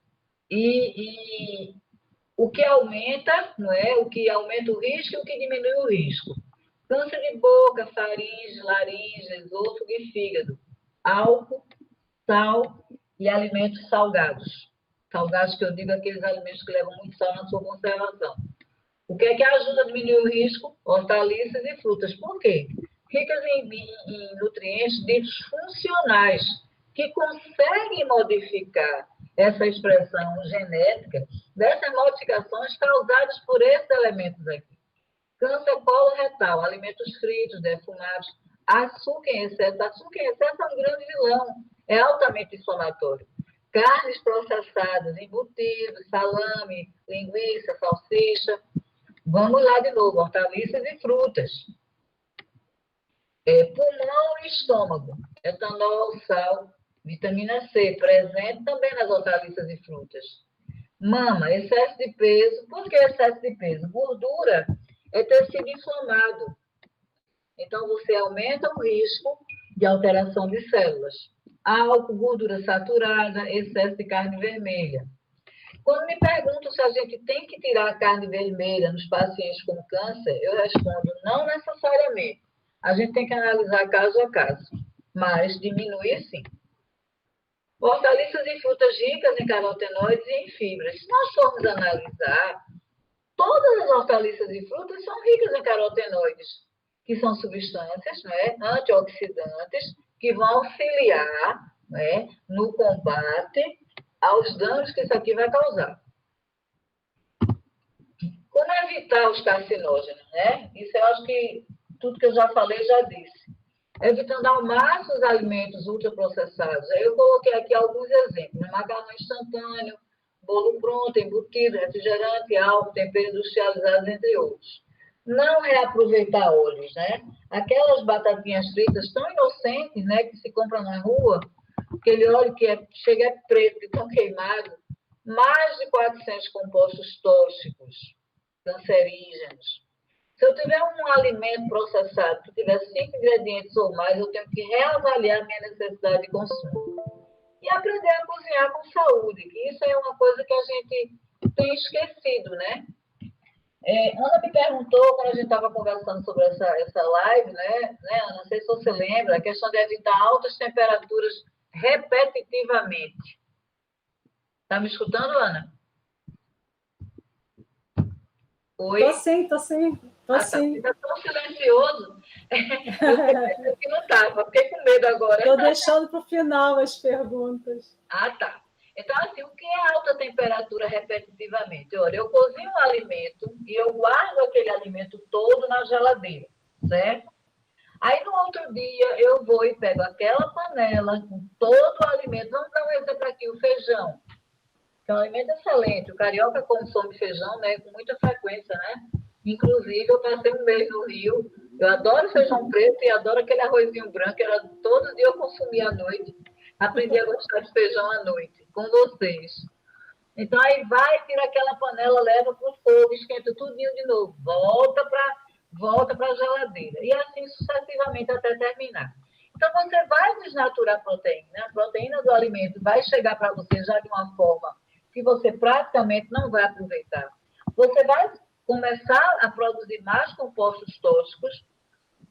B: e o que aumenta, não é? O que aumenta o risco e o que diminui o risco. Câncer de boca, faringe, laringe, esôfago e fígado. Álcool, sal e alimentos salgados. Salgados que eu digo aqueles alimentos que levam muito sal na sua conservação. O que é que ajuda a diminuir o risco? Hortaliças e frutas. Por quê? Ricas em nutrientes ditos funcionais, que conseguem modificar essa expressão genética dessas modificações causadas por esses elementos aqui. Câncer coloretal, alimentos fritos, defumados, açúcar em excesso. Açúcar em excesso é um grande vilão, é altamente inflamatório. Carnes processadas, embutidos, salame, linguiça, salsicha. Vamos lá de novo, hortaliças e frutas. Pulmão e estômago, etanol, sal, vitamina C, presente também nas hortaliças e frutas. Mama, excesso de peso. Por que excesso de peso? Gordura é tecido inflamado. Então, você aumenta o risco de alteração de células. Álcool, gordura saturada, excesso de carne vermelha. Quando me perguntam se a gente tem que tirar a carne vermelha nos pacientes com câncer, eu respondo não necessariamente. A gente tem que analisar caso a caso, mas diminuir sim. Hortaliças e frutas ricas em carotenoides e em fibras. Se nós formos analisar, todas as hortaliças e frutas são ricas em carotenoides, que são substâncias, né, antioxidantes, que vão auxiliar, né, no combate aos danos que isso aqui vai causar. Como evitar os carcinógenos, né? Isso eu acho que tudo que eu já falei já disse. Evitando ao máximo os alimentos ultraprocessados. Aí eu coloquei aqui alguns exemplos. Macarrão instantâneo, bolo pronto, embutido, refrigerante, álcool, tempero industrializado, entre outros. Não reaproveitar óleos, né? Aquelas batatinhas fritas tão inocentes, né, que se compra na rua, aquele óleo que chega preto, de tão queimado, mais de 400 compostos tóxicos, cancerígenos. Se eu tiver um alimento processado que tiver 5 ingredientes ou mais, eu tenho que reavaliar a minha necessidade de consumo. E aprender a cozinhar com saúde, que isso é uma coisa que a gente tem esquecido, né? Ana me perguntou, quando a gente estava conversando sobre essa live, né, Ana, não sei se você lembra, a questão de evitar altas temperaturas repetitivamente. Está me escutando, Ana?
A: Oi? Tô sim.
B: Está tão silencioso. Eu que não estava, fiquei com medo agora.
A: Estou deixando para o final as perguntas.
B: Ah, tá. Então, assim, o que é alta temperatura repetitivamente? Olha, eu cozinho um alimento e eu guardo aquele alimento todo na geladeira, certo? Aí, no outro dia, eu vou e pego aquela panela com todo o alimento. Vamos dar um exemplo aqui, o feijão, que é um alimento excelente. O carioca consome feijão, né, com muita frequência, né? Inclusive, eu passei um mês no Rio. Eu adoro feijão preto e adoro aquele arrozinho branco. Todo dia eu consumia à noite. Aprendi a gostar de feijão à noite, com vocês. Então, aí vai, tira aquela panela, leva para o fogo, esquenta tudinho de novo. Volta para a geladeira. E assim sucessivamente até terminar. Então, você vai desnaturar a proteína. A proteína do alimento vai chegar para você já de uma forma que você praticamente não vai aproveitar. Você vai começar a produzir mais compostos tóxicos.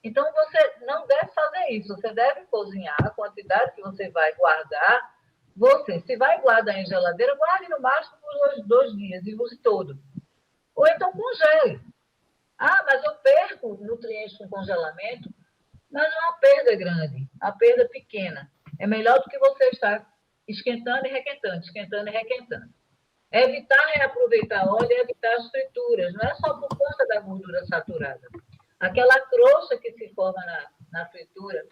B: Então, você não deve fazer isso. Você deve cozinhar a quantidade que você vai guardar Você, se vai guardar em geladeira, guarde no máximo por 2 dias e use todo. Ou então congele. Ah, mas eu perco nutrientes com congelamento, mas não é uma perda grande, a perda pequena. É melhor do que você estar esquentando e requentando, esquentando e requentando. É evitar reaproveitar óleo e evitar as frituras. Não é só por conta da gordura saturada. Aquela crosta que se forma na fritura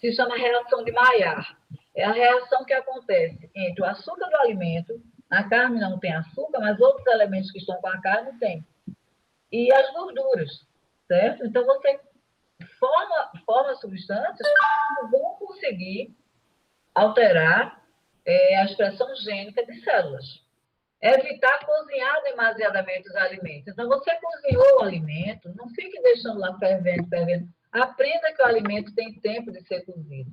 B: se chama reação de Maillard. É a reação que acontece entre o açúcar do alimento, a carne não tem açúcar, mas outros elementos que estão com a carne têm, e as gorduras, certo? Então, você forma substâncias que vão conseguir alterar a expressão gênica de células. Evitar cozinhar demasiadamente os alimentos. Então, você cozinhou o alimento, não fique deixando lá fervendo, fervendo. Aprenda que o alimento tem tempo de ser cozido.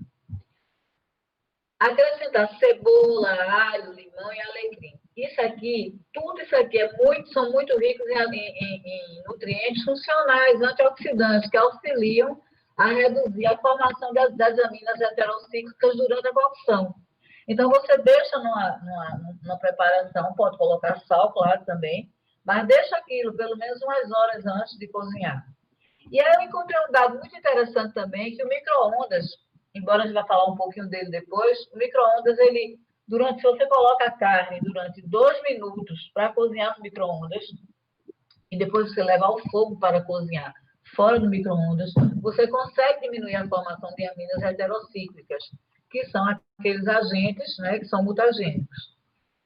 B: Acrescentar cebola, alho, limão e alecrim. Isso aqui, tudo isso aqui são muito ricos em nutrientes funcionais, antioxidantes, que auxiliam a reduzir a formação das aminas heterocíclicas durante a cocção. Então, você deixa numa preparação, pode colocar sal, claro, também, mas deixa aquilo pelo menos umas horas antes de cozinhar. E aí eu encontrei um dado muito interessante também, que o micro-ondas, embora a gente vá falar um pouquinho dele depois, o micro-ondas, se você coloca a carne durante 2 minutos para cozinhar no micro-ondas, e depois você leva ao fogo para cozinhar fora do micro-ondas, você consegue diminuir a formação de aminas heterocíclicas, que são aqueles agentes, né, que são mutagênicos.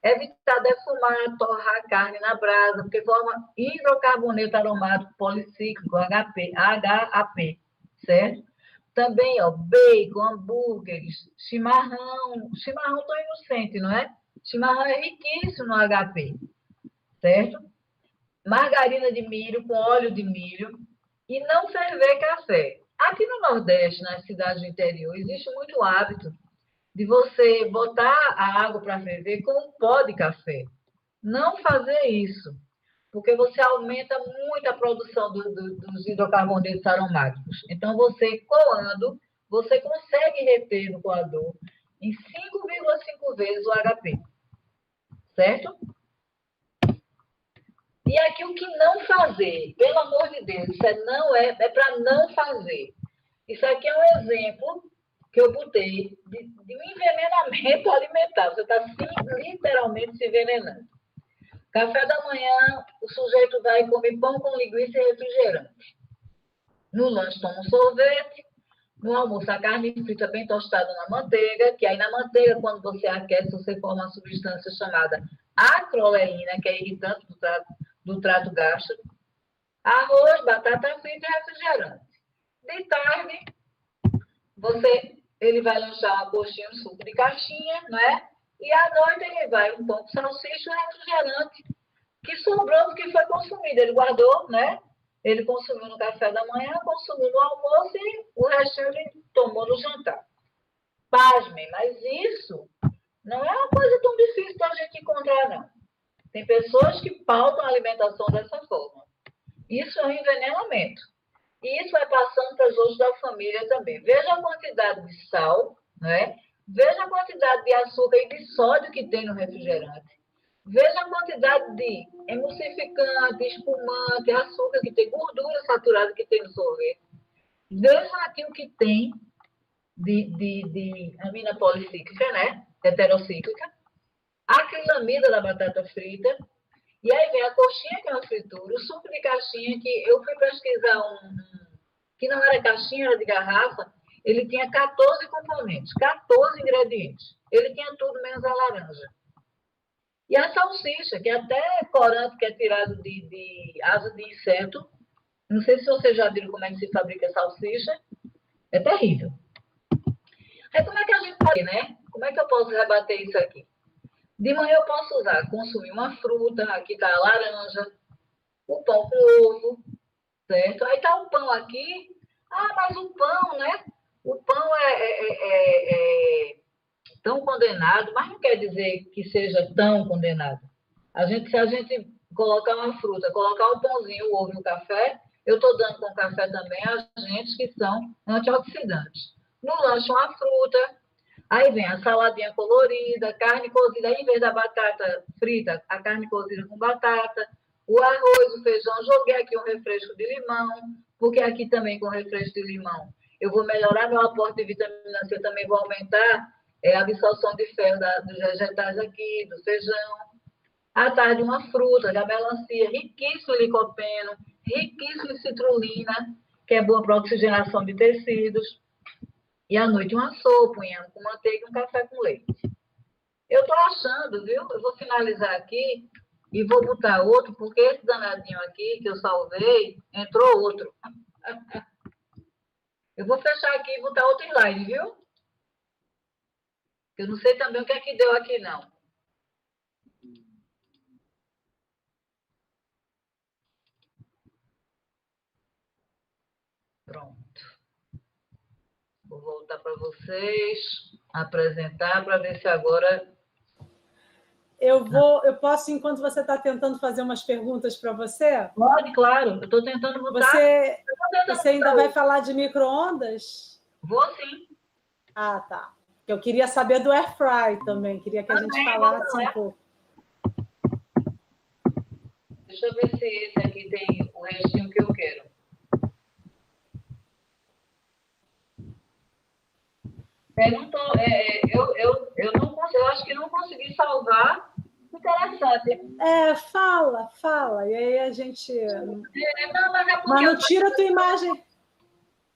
B: Evitar defumar, torrar a carne na brasa, porque forma hidrocarboneto aromático policíclico, HAP, certo? Também, ó, bacon, hambúrgueres, chimarrão. Chimarrão tão inocente, não é? Chimarrão é riquíssimo no HP, certo? Margarina de milho com óleo de milho e não ferver café. Aqui no Nordeste, nas cidades do interior, existe muito hábito de você botar a água para ferver com um pó de café. Não fazer isso, porque você aumenta muito a produção dos hidrocarbonetos aromáticos. Então, você coando, você consegue reter no coador em 5,5 vezes o HP, certo? E aqui o que não fazer, pelo amor de Deus, isso é para não fazer. Isso aqui é um exemplo que eu botei de um envenenamento alimentar. Você está literalmente se envenenando. Café da manhã, o sujeito vai comer pão com linguiça e refrigerante. No lanche, toma um sorvete. No almoço, a carne frita bem tostada na manteiga, que aí na manteiga, quando você aquece, você forma uma substância chamada acroleína, que é irritante do trato gástrico. Arroz, batata frita e refrigerante. De tarde, ele vai lanchar uma coxinha, um suco de caixinha, não é? E à noite ele vai um pão com salsicha e um refrigerante que sobrou do que foi consumido. Ele guardou, né? Ele consumiu no café da manhã, consumiu no almoço e o resto ele tomou no jantar. Pasmem, mas isso não é uma coisa tão difícil da gente encontrar, não. Tem pessoas que pautam a alimentação dessa forma. Isso é um envenenamento. E isso vai passando para os outros da família também. Veja a quantidade de sal, né? Veja a quantidade de açúcar e de sódio que tem no refrigerante. Veja a quantidade de emulsificante, espumante, açúcar que tem, gordura saturada que tem no sorvete. Veja aqui o que tem de amina policíclica, né? Heterocíclica. A acrilamida da batata frita. E aí vem a coxinha, que é uma fritura, o suco de caixinha, que eu fui pesquisar que não era caixinha, era de garrafa, ele tinha 14 componentes, 14 ingredientes. Ele tinha tudo menos a laranja. E a salsicha, que é até corante que é tirado de asa de inseto. Não sei se vocês já viram como é que se fabrica salsicha. É terrível. Aí como é que a gente pode, né? Como é que eu posso rebater isso aqui? De manhã eu posso consumir uma fruta, aqui está a laranja, o pão com ovo, certo? Aí está o pão aqui. Ah, mas o pão, né? O pão é tão condenado, mas não quer dizer que seja tão condenado. Se a gente colocar uma fruta, colocar um pãozinho, o ovo e o café, eu estou dando com o café também agentes que são antioxidantes. No lanche, uma fruta. Aí vem a saladinha colorida, carne cozida, aí em vez da batata frita, a carne cozida com batata, o arroz, o feijão, joguei aqui um refresco de limão, porque aqui também com refresco de limão eu vou melhorar meu aporte de vitamina C, também vou aumentar a absorção de ferro dos vegetais aqui, do feijão. À tarde, uma fruta, a melancia, riquíssimo em licopeno, riquíssimo em citrulina, que é boa para oxigenação de tecidos. E à noite, uma sopa, um inhame com manteiga e um café com leite. Eu estou achando, viu? Eu vou finalizar aqui e vou botar outro, porque esse danadinho aqui que eu salvei, entrou outro. Eu vou fechar aqui e botar outro slide, viu? Eu não sei também o que é que deu aqui, não. Pronto. Vou voltar para vocês, apresentar, para ver se agora...
A: Eu posso, enquanto você está tentando fazer umas perguntas para você?
B: Pode, claro. Eu estou tentando botar...
A: Você ainda vai falar de micro-ondas?
B: Vou sim.
A: Ah, tá. Eu queria saber do air fry também. Queria que a gente falasse um pouco.
B: Deixa eu ver se esse aqui tem o restinho que eu quero. Eu acho que não consegui salvar. Interessante.
A: Fala. E aí a gente...
B: Mas
A: não tira a tua imagem.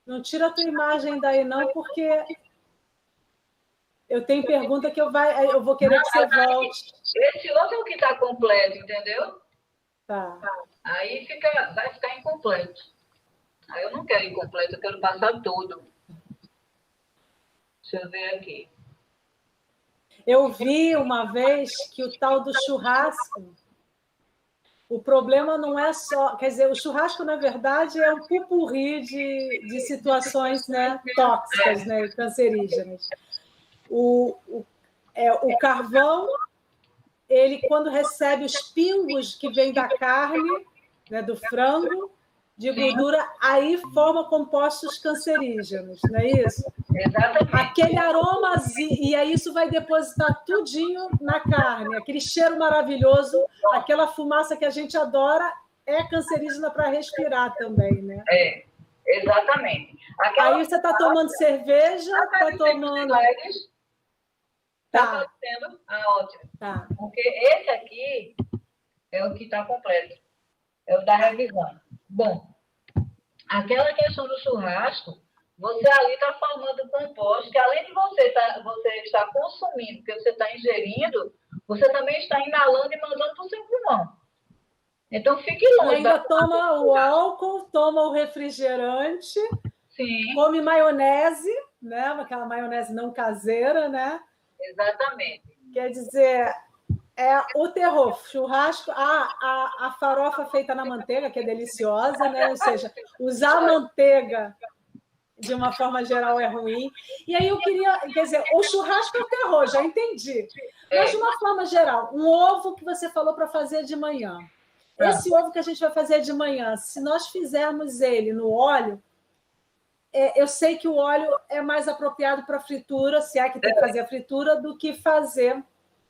A: Não tira a tua imagem daí, não, porque eu tenho pergunta que eu vou querer que você volte.
B: Esse outro é o que está completo, entendeu?
A: Tá.
B: Aí vai ficar incompleto. Aí eu não quero incompleto, eu quero passar todo. Deixa eu ver aqui.
A: Eu vi uma vez que o tal do churrasco, o problema não é só... Quer dizer, o churrasco, na verdade, é um pupurri de situações, né, tóxicas, né, cancerígenas. O carvão, ele, quando recebe os pingos que vêm da carne, né, do frango, de gordura, aí forma compostos cancerígenos, não é isso?
B: Exatamente.
A: Aquele aroma, e aí isso vai depositar tudinho na carne, aquele cheiro maravilhoso, aquela fumaça que a gente adora, é cancerígena para respirar também, né?
B: Exatamente.
A: Aí você está tomando cerveja, está tomando...
B: Está fazendo? Ótimo.
A: Tá.
B: Porque esse aqui é o que está completo. É o da revisão. Bom, aquela questão do churrasco, você ali está formando composto, que além de você estar consumindo, porque você está ingerindo, você também está inalando e mandando para o seu pulmão. Então, fique longe.
A: E ainda toma o álcool, toma o refrigerante,
B: sim,
A: come maionese, né? Aquela maionese não caseira, né?
B: Exatamente.
A: Quer dizer, é o terror. Churrasco, a farofa feita na manteiga, que é deliciosa, né? Ou seja, usar manteiga de uma forma geral é ruim. E aí eu queria, quer dizer, o churrasco é o terror, já entendi. Mas de uma forma geral, um ovo que você falou para fazer de manhã. Esse ovo que a gente vai fazer de manhã, se nós fizermos ele no óleo, eu sei que o óleo é mais apropriado para fritura, se é que tem que fazer a fritura, do que fazer...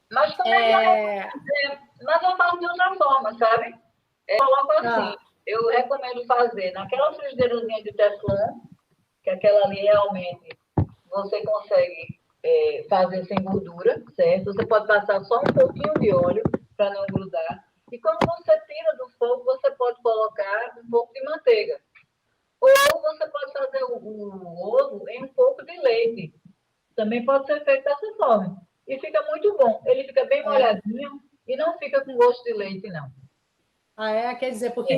B: Mas mas eu faço de outra forma, sabe? Eu coloco assim, eu recomendo fazer naquela frigideirazinha de Teflon, que aquela ali realmente você consegue fazer sem gordura, certo? Você pode passar só um pouquinho de óleo para não grudar. E quando você tira do fogo, você pode colocar um pouco de manteiga. Ou você pode fazer o ovo em um pouco de leite. Também pode ser feito dessa forma. E fica muito bom. Ele fica bem molhadinho e não fica com gosto de leite, não.
A: Quer dizer, porque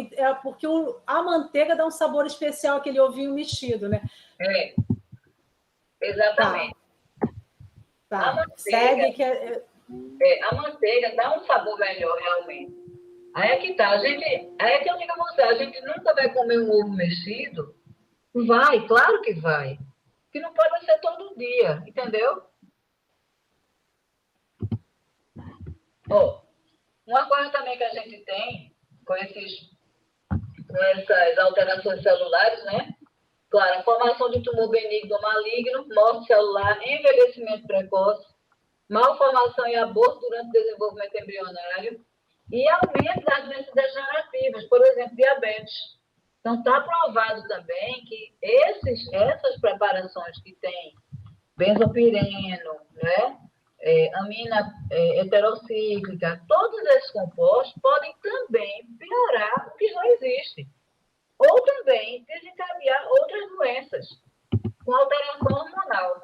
A: a manteiga dá um sabor especial àquele ovinho mexido, né?
B: Exatamente.
A: Tá.
B: A manteiga,
A: segue que
B: a manteiga dá um sabor melhor, realmente. Aí é que tá. Aí é que eu digo a você, a gente nunca vai comer um ovo mexido? Vai, claro que vai. Que não pode ser todo dia, entendeu? Uma coisa também que a gente tem com essas alterações celulares, né? Claro, a formação de tumor benigno ou maligno, morte celular, envelhecimento precoce, malformação e aborto durante o desenvolvimento embrionário e aumento das doenças degenerativas, por exemplo, diabetes. Então, está provado também que essas preparações que tem benzopireno, né, amina heterocíclica, todos esses compostos podem também piorar o que já existe. Ou também desencadear outras doenças, com alteração hormonal.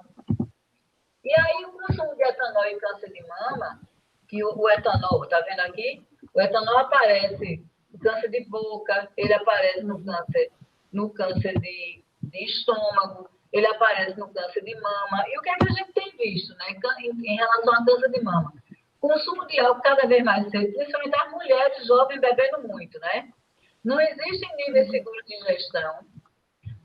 B: E aí, o consumo de etanol em câncer de mama, que o etanol, está vendo aqui? O etanol aparece no câncer de boca, ele aparece no câncer de estômago, ele aparece no câncer de mama. E o que é que a gente tem visto, né, em relação ao câncer de mama? Consumo de álcool cada vez mais cedo, principalmente as mulheres jovens bebendo muito, né? Não existem níveis seguros de ingestão.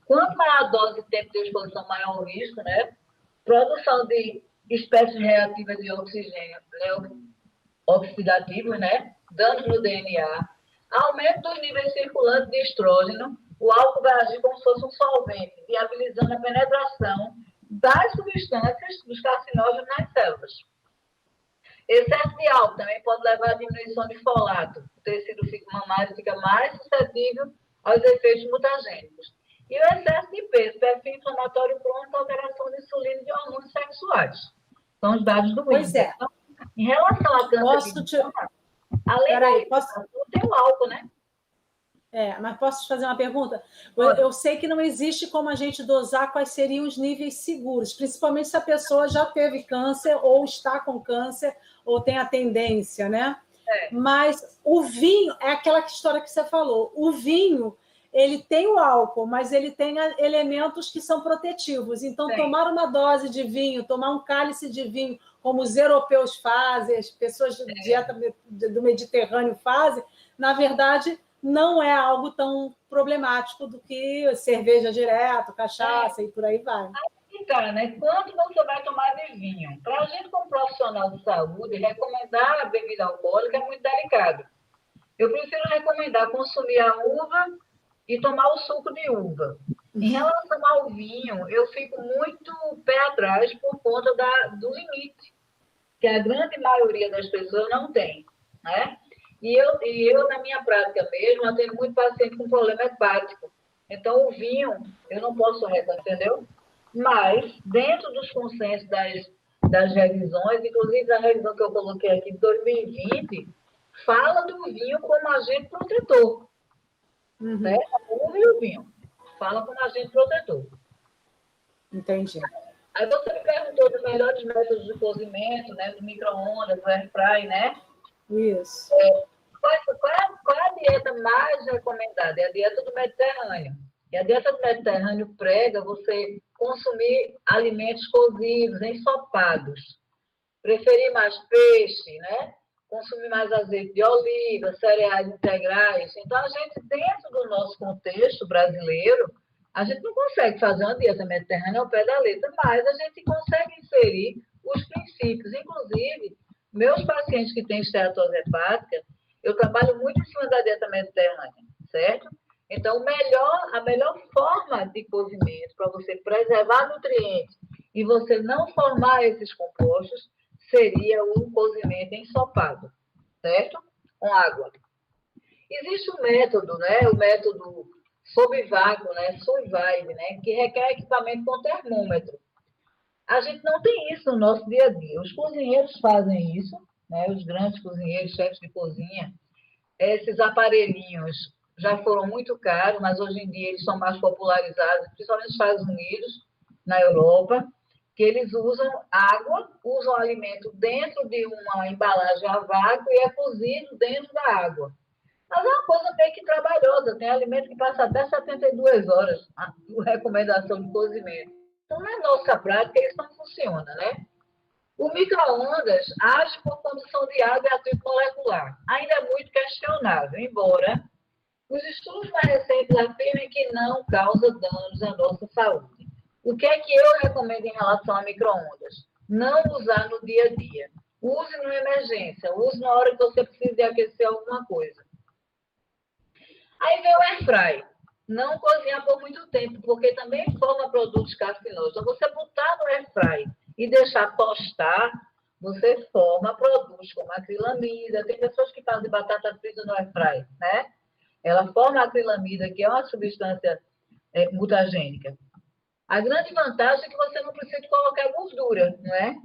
B: Quanto maior a dose e tempo de exposição, maior o risco, né? Produção de espécies reativas de oxigênio oxidativos, né? Danos no DNA, aumento dos níveis circulantes de estrógeno, o álcool vai agir como se fosse um solvente, viabilizando a penetração das substâncias dos carcinógenos nas células. Excesso de álcool também pode levar à diminuição de folato. O tecido mamário fica mais suscetível aos efeitos mutagênicos. E o excesso de peso, perfil inflamatório crônico, alteração de insulina e de hormônios sexuais. São os dados do
A: Pois
B: índice.
A: é.
B: Então, em relação à câncer de mama, além da alimentação, tem o álcool, né?
A: Mas posso te fazer uma pergunta? Eu sei que não existe como a gente dosar quais seriam os níveis seguros, principalmente se a pessoa já teve câncer, ou está com câncer, ou tem a tendência, né? Mas o vinho, é aquela história que você falou, o vinho, ele tem o álcool, mas ele tem elementos que são protetivos. Então, tomar uma dose de vinho, tomar um cálice de vinho, como os europeus fazem, as pessoas de dieta do Mediterrâneo fazem, na verdade, não é algo tão problemático do que cerveja direto, cachaça e por aí vai.
B: Então, né? Quanto você vai tomar de vinho? Para a gente, como profissional de saúde, recomendar a bebida alcoólica é muito delicado. Eu prefiro recomendar consumir a uva e tomar o suco de uva. Em relação ao vinho, eu fico muito pé atrás por conta do limite, que a grande maioria das pessoas não tem, né? E eu, na minha prática mesmo, eu tenho muito paciente com problema hepático. Então, o vinho, eu não posso entendeu? Mas, dentro dos consensos das revisões, inclusive a revisão que eu coloquei aqui de 2020, fala do vinho como agente protetor. Né? A uva e o vinho. Fala como agente protetor.
A: Entendi.
B: Aí você me perguntou dos melhores métodos de cozimento, né? Do micro-ondas, do air fry, né?
A: Isso.
B: Qual é a dieta mais recomendada? É a dieta do Mediterrâneo. E a dieta do Mediterrâneo prega você consumir alimentos cozidos, ensopados. Preferir mais peixe, né? Consumir mais azeite de oliva, cereais integrais. Então, a gente, dentro do nosso contexto brasileiro, a gente não consegue fazer uma dieta mediterrânea ao pé da letra, mas a gente consegue inserir os princípios. Inclusive, meus pacientes que têm esteatose hepática, eu trabalho muito em cima da dieta mediterrânea, certo? Então, a melhor forma de cozimento para você preservar nutrientes e você não formar esses compostos seria o cozimento ensopado, certo? Com água. Existe um método, né? O método sob vácuo, né? Survive, né? Que requer equipamento com termômetro. A gente não tem isso no nosso dia a dia. Os cozinheiros fazem isso, né? Os grandes cozinheiros, chefes de cozinha. Esses aparelhinhos já foram muito caros, mas hoje em dia eles são mais popularizados, principalmente nos Estados Unidos, na Europa, que eles usam água, usam alimento dentro de uma embalagem a vácuo e é cozido dentro da água. Mas é uma coisa meio que trabalhosa, tem alimento que passa até 72 horas, a recomendação de cozimento. Então, na nossa prática, isso não funciona, né? O micro-ondas age por condução de água e atrito molecular. Ainda é muito questionável, embora os estudos mais recentes afirmem que não causa danos à nossa saúde. O que é que eu recomendo em relação a micro-ondas? Não usar no dia a dia. Use numa emergência, use na hora que você precisa de aquecer alguma coisa. Aí vem o air fry. não cozinhar por muito tempo, porque também forma produtos carcinosos. Então, você botar no airfry e deixar tostar, você forma produtos como acrilamida. Tem pessoas que fazem batata frita no airfry, né? Ela forma acrilamida, que é uma substância mutagênica. A grande vantagem é que você não precisa colocar gordura, não é?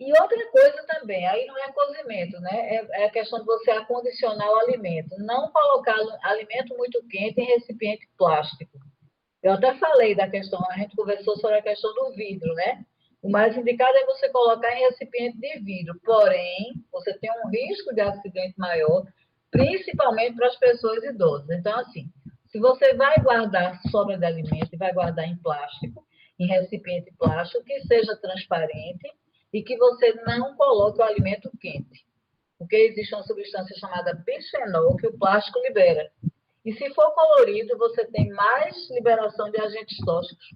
B: E outra coisa também, aí não é cozimento, né? É a questão de você acondicionar o alimento. Não colocar alimento muito quente em recipiente plástico. Eu até falei da questão, a gente conversou sobre a questão do vidro, né? O mais indicado é você colocar em recipiente de vidro. Porém, você tem um risco de acidente maior, principalmente para as pessoas idosas. Então, assim, se você vai guardar sobra de alimento e vai guardar em plástico, em recipiente plástico, que seja transparente e que você não coloque o alimento quente. Porque existe uma substância chamada bisfenol que o plástico libera. E se for colorido, você tem mais liberação de agentes tóxicos.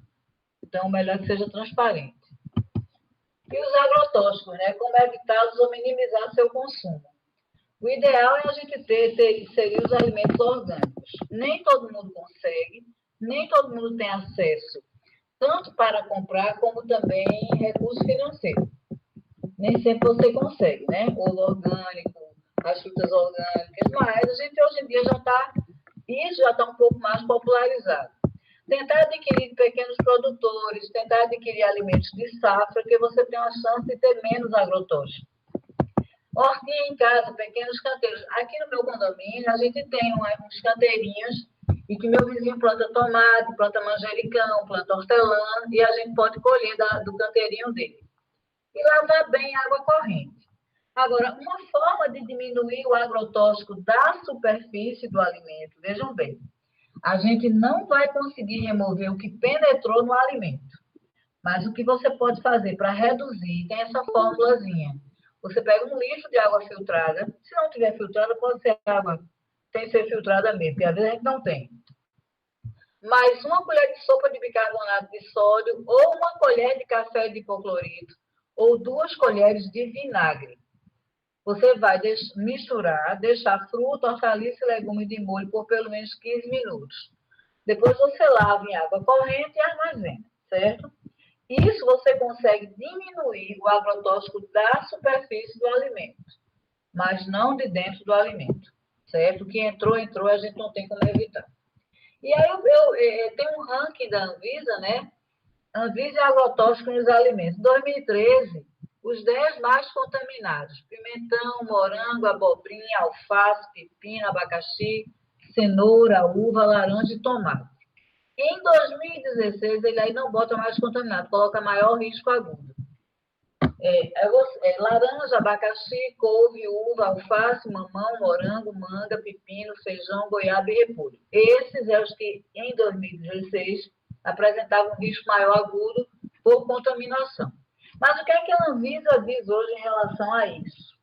B: Então, melhor que seja transparente. E os agrotóxicos, né? Como evitá-los ou minimizar seu consumo. O ideal é a gente inserir os alimentos orgânicos. Nem todo mundo consegue, nem todo mundo tem acesso, tanto para comprar, como também recurso financeiro. Nem sempre você consegue, né? O orgânico, as frutas orgânicas, mas a gente hoje em dia isso já está um pouco mais popularizado. Tentar adquirir pequenos produtores, tentar adquirir alimentos de safra, que você tem uma chance de ter menos agrotóxico. Hortinha em casa, pequenos canteiros. Aqui no meu condomínio, a gente tem uns canteirinhos e que meu vizinho planta tomate, planta manjericão, planta hortelã, e a gente pode colher do canteirinho dele. E lavar bem a água corrente. Agora, uma forma de diminuir o agrotóxico da superfície do alimento, vejam bem, a gente não vai conseguir remover o que penetrou no alimento. Mas o que você pode fazer para reduzir, tem essa fórmulazinha. Você pega um litro de água filtrada, se não tiver filtrada, pode ser água, tem que ser filtrada mesmo, porque às vezes a gente não tem. Mais uma colher de sopa de bicarbonato de sódio, ou uma colher de café de hipoclorito, ou 2 colheres de vinagre. Você vai misturar, deixar fruta, hortaliça e legume de molho por pelo menos 15 minutos. Depois você lava em água corrente e armazena, certo? Isso você consegue diminuir o agrotóxico da superfície do alimento, mas não de dentro do alimento, certo? O que entrou, a gente não tem como evitar. E aí tem um ranking da Anvisa, né? Anvisa e agrotóxico nos alimentos. Em 2013, os 10 mais contaminados: pimentão, morango, abobrinha, alface, pepino, abacaxi, cenoura, uva, laranja e tomate. Em 2016, ele aí não bota mais contaminado, coloca maior risco agudo. Laranja, abacaxi, couve, uva, alface, mamão, morango, manga, pepino, feijão, goiaba e repolho. Esses são os que, em 2016, apresentavam um risco maior agudo por contaminação. Mas o que é que a Anvisa diz hoje em relação a isso?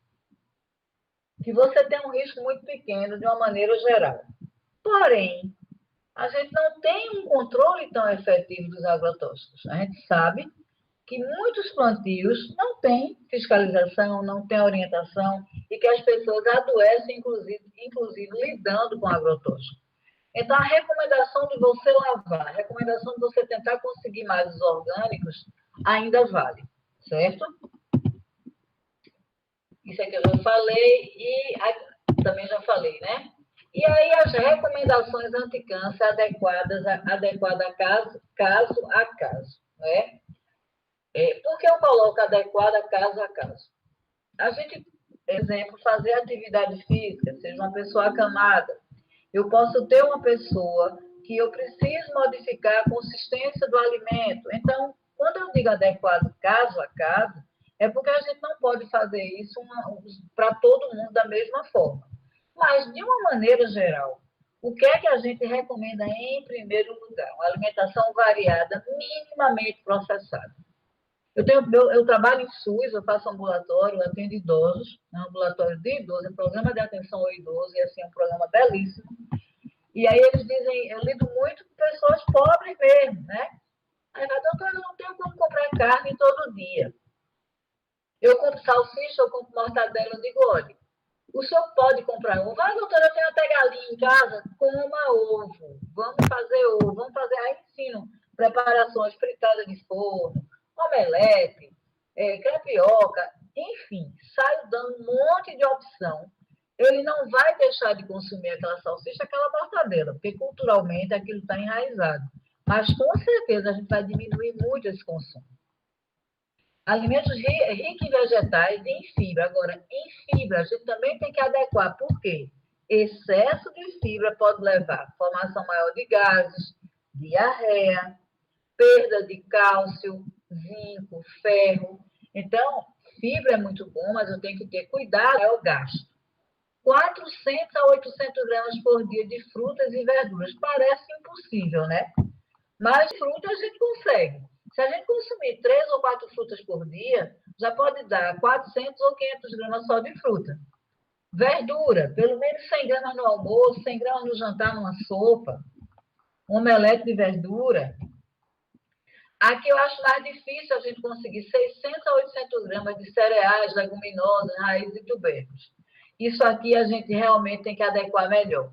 B: Que você tem um risco muito pequeno, de uma maneira geral. Porém, a gente não tem um controle tão efetivo dos agrotóxicos. A gente sabe que muitos plantios não têm fiscalização, não têm orientação, e que as pessoas adoecem, inclusive lidando com agrotóxico. Então, a recomendação de você lavar, a recomendação de você tentar conseguir mais os orgânicos, ainda vale, certo? Isso é que eu já falei e também já falei, né? E aí as recomendações anticâncer adequadas caso a caso, né? Por que eu coloco adequada caso a caso? A gente, por exemplo, fazer atividade física, seja uma pessoa acamada, eu posso ter uma pessoa que eu preciso modificar a consistência do alimento. Então, quando eu digo adequado caso a caso, é porque a gente não pode fazer isso para todo mundo da mesma forma. Mas, de uma maneira geral, o que é que a gente recomenda em primeiro lugar? Uma alimentação variada, minimamente processada. Eu trabalho em SUS, eu faço ambulatório, eu atendo idosos, ambulatório de idosos, um programa de atenção ao idoso, e assim, é um programa belíssimo. E aí eles dizem, eu lido muito com pessoas pobres mesmo, né? Aí fala, doutor, eu não tenho como comprar carne todo dia. Eu compro salsicha, eu compro mortadela, eu digo, olha, O senhor pode comprar ovo. Ah, doutora, eu tenho até galinha em casa. Coma ovo. Vamos fazer ovo. Vamos fazer. Aí ensino preparações, fritada de forno, omelete, crepioca. Enfim, saio dando um monte de opção. Ele não vai deixar de consumir aquela salsicha, aquela mortadela, porque culturalmente aquilo está enraizado. Mas com certeza a gente vai diminuir muito esse consumo. Alimentos ricos em vegetais e em fibra. Agora, em fibra, a gente também tem que adequar. Por quê? Excesso de fibra pode levar a formação maior de gases, diarreia, perda de cálcio, zinco, ferro. Então, fibra é muito bom, mas eu tenho que ter cuidado, é o gasto. 400 a 800 gramas por dia de frutas e verduras. Parece impossível, né? Mas fruta a gente consegue. Se a gente consumir 3 ou 4 frutas por dia, já pode dar 400 ou 500 gramas só de fruta. Verdura, pelo menos 100 gramas no almoço, 100 gramas no jantar, numa sopa. Um omelete de verdura. Aqui eu acho mais difícil a gente conseguir 600 a 800 gramas de cereais, leguminosas, raízes e tubérculos. Isso aqui a gente realmente tem que adequar melhor.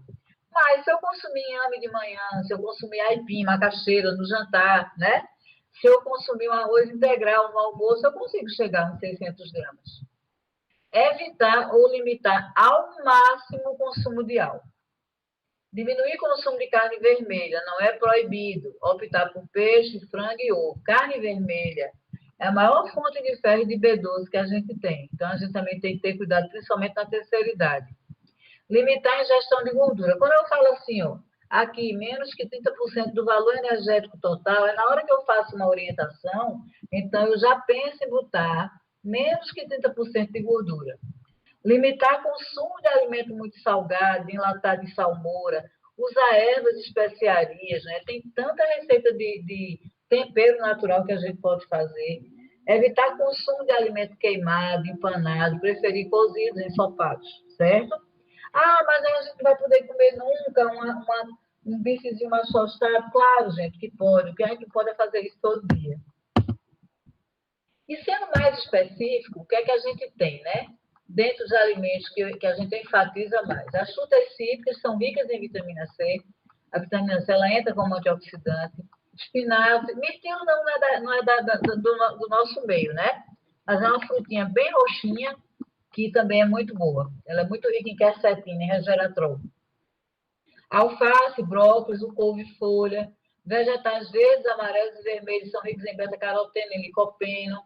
B: Mas se eu consumir inhame de manhã, se eu consumir aipim, macaxeira no jantar, né? Se eu consumir um arroz integral no almoço, eu consigo chegar a uns 600 gramas. Evitar ou limitar ao máximo o consumo de álcool. Diminuir o consumo de carne vermelha, não é proibido. Optar por peixe, frango e ovo. Carne vermelha é a maior fonte de ferro e de B12 que a gente tem. Então, a gente também tem que ter cuidado, principalmente na terceira idade. Limitar a ingestão de gordura. Quando eu falo assim, ó, aqui, menos que 30% do valor energético total, é na hora que eu faço uma orientação, então eu já penso em botar menos que 30% de gordura. Limitar o consumo de alimento muito salgado, enlatado de salmoura, usar ervas e especiarias, né? Tem tanta receita de tempero natural que a gente pode fazer. Evitar o consumo de alimento queimado, empanado, preferir cozidos, ensopados, certo? Ah, mas aí a gente não vai poder comer nunca um bifezinho mais tostado. Claro, gente, que pode. O que a gente pode é fazer isso todo dia. E sendo mais específico, o que é que a gente tem, né? Dentro dos alimentos que a gente enfatiza mais. As frutas cítricas são ricas em vitamina C. A vitamina C ela entra como antioxidante. Espinafre, mirtilo não é do nosso meio, né? Mas é uma frutinha bem roxinha, que também é muito boa. Ela é muito rica em quercetina e resveratrol. Alface, brócolis, o couve-folha, vegetais verdes, amarelos e vermelhos são ricos em beta-caroteno e licopeno.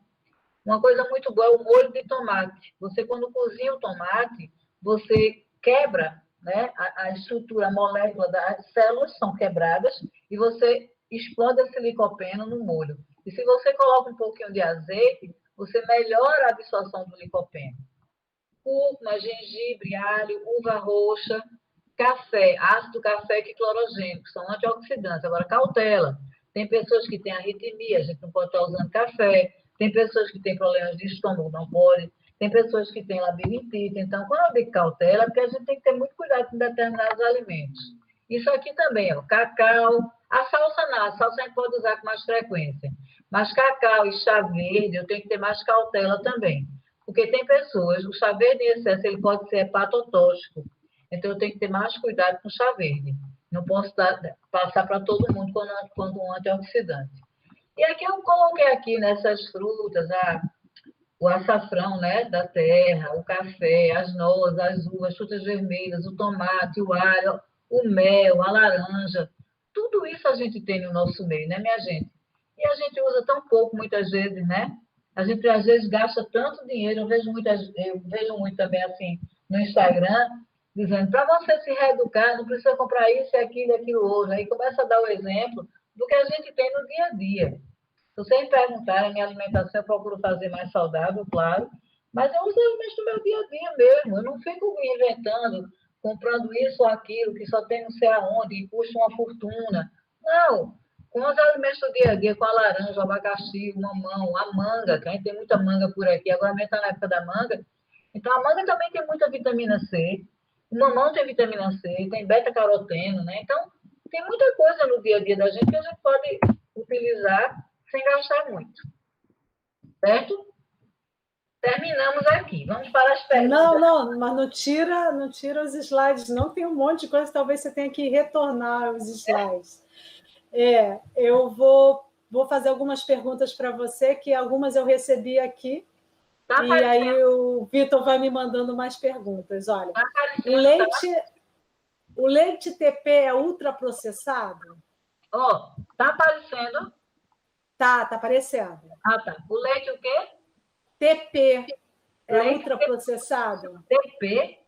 B: Uma coisa muito boa é o molho de tomate. Você, quando cozinha o tomate, você quebra, né, a estrutura, a molécula das células são quebradas e você explode esse licopeno no molho. E se você coloca um pouquinho de azeite, você melhora a absorção do licopeno. Cúrcuma, gengibre, alho, uva roxa, café, ácido café e clorogênico, são antioxidantes. Agora, cautela. Tem pessoas que têm arritmia, a gente não pode estar usando café. Tem pessoas que têm problemas de estômago, não pode. Tem pessoas que têm labirintite. Então, quando eu digo cautela, é porque a gente tem que ter muito cuidado com determinados alimentos. Isso aqui também, ó, cacau. A salsa não, a salsa a gente pode usar com mais frequência. Mas cacau e chá verde, eu tenho que ter mais cautela também. Porque tem pessoas, o chá verde em excesso, ele pode ser hepatotóxico. Então, eu tenho que ter mais cuidado com o chá verde. Não posso passar para todo mundo quando um antioxidante. E aqui eu coloquei aqui nessas frutas, o açafrão, né, da terra, o café, as nozes, as uvas, as frutas vermelhas, o tomate, o alho, o mel, a laranja. Tudo isso a gente tem no nosso meio, né, minha gente? E a gente usa tão pouco, muitas vezes, né? A gente, às vezes, gasta tanto dinheiro. Eu vejo muito também, assim, no Instagram, dizendo, para você se reeducar, não precisa comprar isso, aquilo, outro. Aí começa a dar o exemplo do que a gente tem no dia a dia. Se vocês me perguntarem, a minha alimentação eu procuro fazer mais saudável, claro, mas eu uso alimentos do meu dia a dia mesmo. Eu não fico me inventando, comprando isso ou aquilo, que só tem não sei aonde, e custa uma fortuna. Não. Com os alimentos do dia a dia, com a laranja, o abacaxi, o mamão, a manga, que a gente tem muita manga por aqui, agora a gente está na época da manga. Então, a manga também tem muita vitamina C. O mamão tem vitamina C, tem beta-caroteno, né? Então, tem muita coisa no dia a dia da gente que a gente pode utilizar sem gastar muito. Certo? terminamos aqui. Vamos para as perguntas.
A: Não, mas não tira os slides, não. Tem um monte de coisa, talvez você tenha que retornar os slides. Eu vou fazer algumas perguntas para você, que algumas eu recebi aqui, e aí o Vitor vai me mandando mais perguntas. Olha, o leite TP é ultraprocessado?
B: Tá aparecendo?
A: Tá aparecendo.
B: Tá. O leite o quê?
A: TP é ultraprocessado?
B: TP?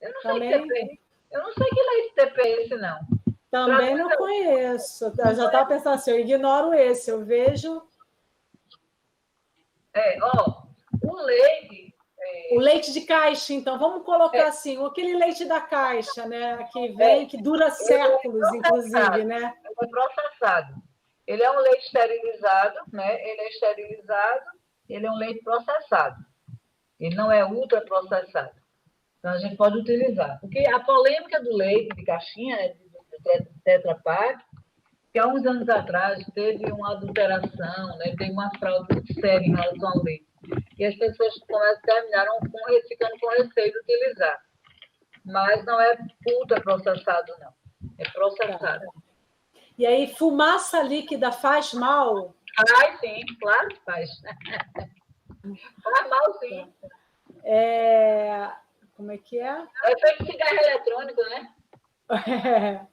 A: Eu
B: não sei TP. Eu não sei que leite TP é esse, não.
A: Também não conheço. Eu já estava pensando assim, eu ignoro esse, eu vejo...
B: O leite...
A: O leite de caixa, então, vamos colocar assim, aquele leite da caixa, né, que vem, que dura séculos, inclusive, né?
B: Ele é processado. Ele é um leite esterilizado, né? Ele é esterilizado, ele é um leite processado. Ele não é ultraprocessado. Então, a gente pode utilizar. Porque a polêmica do leite de caixinha, né, do Tetra Pak, que há uns anos atrás teve uma adulteração, né, teve uma fraude séria em relação ao leite. E as pessoas terminaram ficando com receio de utilizar. Mas não é ultraprocessado, não. É processado.
A: E aí, fumaça líquida faz mal?
B: Faz, sim, claro que faz. Faz mal, sim.
A: Como é que é?
B: É feito cigarro eletrônico, né?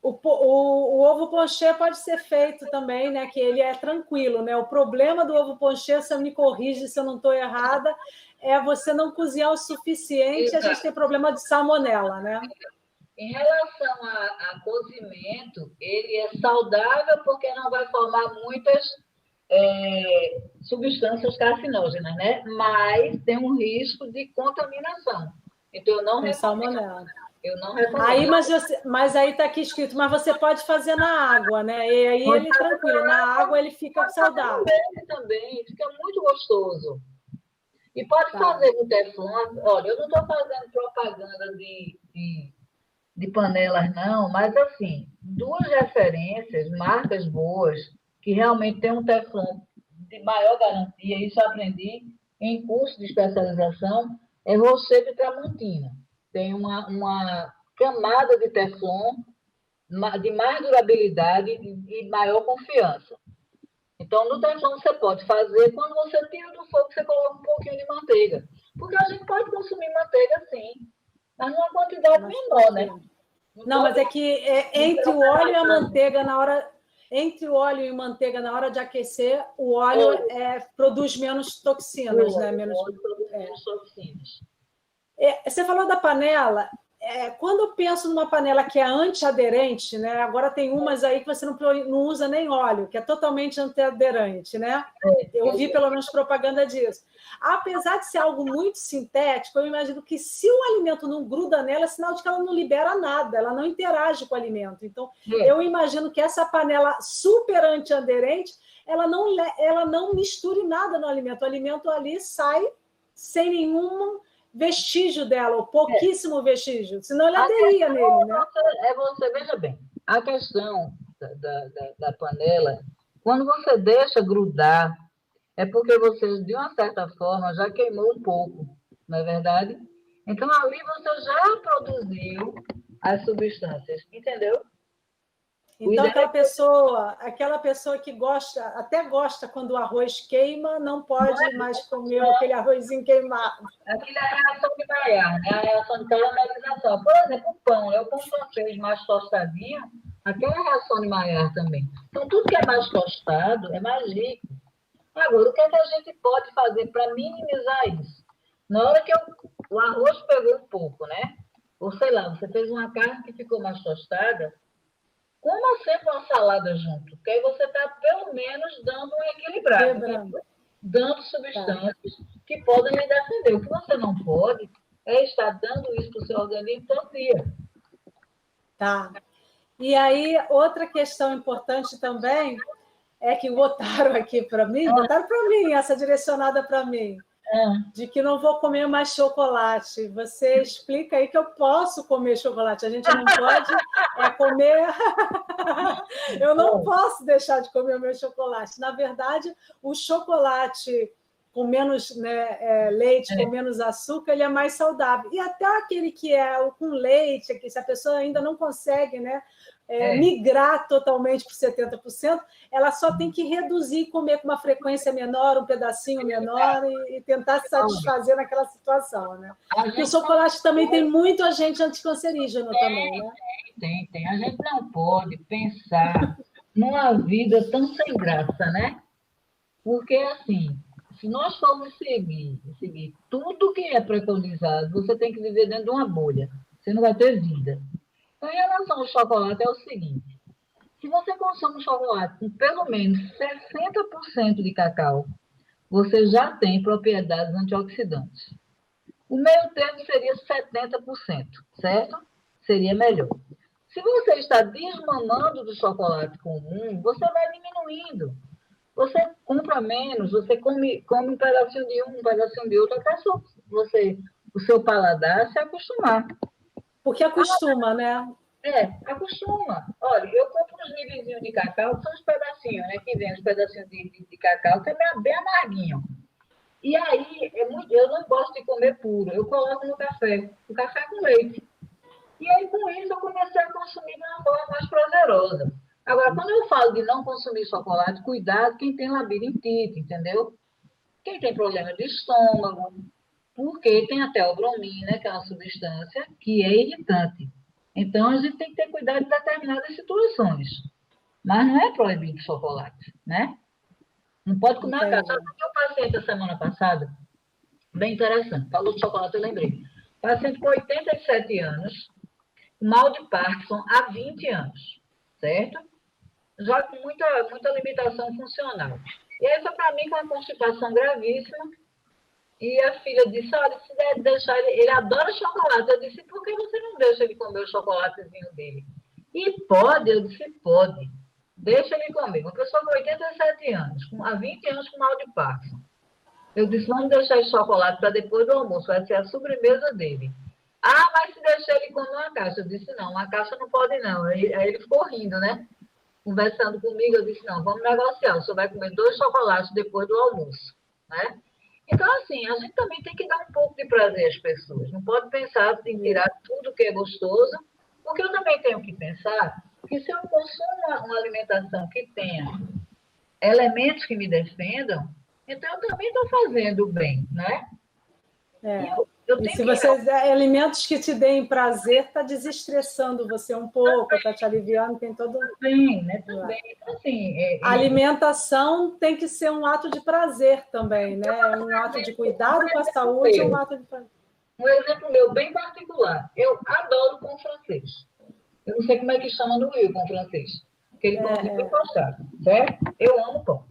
A: O ovo ponchê pode ser feito também, né? Que ele é tranquilo, né? O problema do ovo ponchê, você me corrige se eu não estou errada, é você não cozinhar o suficiente. Exato. A gente tem problema de salmonela, né?
B: Em relação a cozimento, ele é saudável porque não vai formar muitas substâncias carcinógenas, né? Mas tem um risco de contaminação. Então, eu não recomendo.
A: Salmonela.
B: Eu não recomendo.
A: Mas aí está aqui escrito, mas você pode fazer na água, né? E aí ele tranquilo, na água ele fica saudável.
B: Também, fica muito gostoso. E pode fazer no Teflon. Olha, eu não estou fazendo propaganda de panelas, não, mas assim, duas referências, marcas boas, que realmente tem um Teflon de maior garantia, isso eu aprendi em curso de especialização, é Rochedo e Tramontina. Tem uma camada de Teflon de mais durabilidade e maior confiança. Então, no Teflon você pode fazer, quando você tira do fogo, você coloca um pouquinho de manteiga. Porque a gente pode consumir manteiga, sim, mas numa quantidade menor, né?
A: Não, mas é que entre o óleo e a manteiga, entre o óleo e manteiga, na hora de aquecer, o óleo produz menos toxinas, né?
B: Menos toxinas.
A: Você falou da panela. Quando eu penso numa panela que é antiaderente, né? Agora tem umas aí que você não usa nem óleo, que é totalmente antiaderente, né? Eu vi pelo menos propaganda disso. Apesar de ser algo muito sintético, eu imagino que se o alimento não gruda nela, é sinal de que ela não libera nada, ela não interage com o alimento. Então, eu imagino que essa panela super antiaderente, ela não misture nada no alimento. O alimento ali sai sem nenhum vestígio dela, ou pouquíssimo vestígio, senão ele aderia nele, né?
B: Você veja bem, a questão da panela, quando você deixa grudar, é porque você, de uma certa forma, já queimou um pouco, não é verdade? Então, ali você já produziu as substâncias, entendeu?
A: Então, aquela pessoa que até gosta quando o arroz queima, não pode mais comer aquele arrozinho queimado.
B: Aquilo é a reação de Maillard, né? A reação de caramelização. Por exemplo, o pão, o pão francês mais tostadinho, aquela é a reação de Maillard também. Então, tudo que é mais tostado é mais rico. Agora, o que é que a gente pode fazer para minimizar isso? Na hora que o arroz pegou um pouco, né? Ou sei lá, você fez uma carne que ficou mais tostada, coma sempre uma salada junto, porque aí você está, pelo menos, dando um equilibrado. Dando substâncias que podem lhe defender. O que você não pode é estar dando isso para o seu organismo todo dia.
A: Tá. E aí, outra questão importante também é que botaram aqui para mim, essa direcionada para mim. de que não vou comer mais chocolate. Você explica aí que eu posso comer chocolate. A gente não pode comer... Eu não posso deixar de comer o meu chocolate. Na verdade, o chocolate com menos, né, leite, com menos açúcar, ele é mais saudável. E até aquele que é o com leite, que se a pessoa ainda não consegue, né, migrar totalmente para 70%, ela só tem que reduzir, comer com uma frequência menor, um pedacinho menor e tentar se satisfazer naquela situação, né? Porque o chocolate também tem muito agente anticancerígeno também, né?
B: Tem. A gente não pode pensar numa vida tão sem graça, né? Porque, assim, se nós formos seguir tudo que é preconizado, você tem que viver dentro de uma bolha. Você não vai ter vida. Então, em relação ao chocolate, é o seguinte. Se você consome chocolate com pelo menos 60% de cacau, você já tem propriedades antioxidantes. O meio termo seria 70%, certo? Seria melhor. Se você está desmamando do chocolate comum, você vai diminuindo. Você compra menos, você come um pedacinho de um pedacinho de outro, até o seu paladar se acostumar.
A: Porque acostuma, né?
B: Acostuma. Olha, eu compro uns nívelzinhos de cacau, que são os pedacinhos, né? Que vem os pedacinhos de cacau, que é bem amarguinho. E aí, eu não gosto de comer puro, eu coloco no café, o café com leite. E aí, com isso, eu comecei a consumir de uma forma mais prazerosa. Agora, quando eu falo de não consumir chocolate, cuidado quem tem labirintite, entendeu? Quem tem problema de estômago, porque tem a teobromina, que é uma substância que é irritante. Então, a gente tem que ter cuidado em determinadas situações. Mas não é proibido chocolate, né? Não pode comer a casa. Sabe o que eu paciente a semana passada? Bem interessante. Falou de chocolate, eu lembrei. Paciente com 87 anos, mal de Parkinson há 20 anos, certo? Já com muita limitação funcional. E aí foi para mim com uma constipação gravíssima. E a filha disse, olha, se der deixar ele adora chocolate. Eu disse, por que você não deixa ele comer o chocolatezinho dele? E pode? Eu disse, pode. Deixa ele comer. Uma pessoa com 87 anos, há 20 anos com mal de Parkinson. Eu disse, vamos deixar esse chocolate para depois do almoço, vai ser a sobremesa dele. Ah, mas se deixar ele comer uma caixa. Eu disse, não, uma caixa não pode não. Aí ele ficou rindo, né? Conversando comigo, eu disse, não, vamos negociar. O senhor vai comer 2 chocolates depois do almoço, né? Então, assim, a gente também tem que dar um pouco de prazer às pessoas. Não pode pensar em tirar tudo que é gostoso, porque eu também tenho que pensar que se eu consumo uma alimentação que tenha elementos que me defendam, então eu também estou fazendo bem, né?
A: E se você alimentos que te deem prazer, está desestressando você um pouco, está te aliviando, tem todo...
B: Também, né? Também. Então, assim,
A: a alimentação tem que ser um ato de prazer também, né? Um ato de cuidado com a saúde, um ato de prazer.
B: Um exemplo meu bem particular. Eu adoro pão francês. Eu não sei como é que chama no Rio pão francês. Aquele pãozinho bem tostado, certo? Eu amo pão.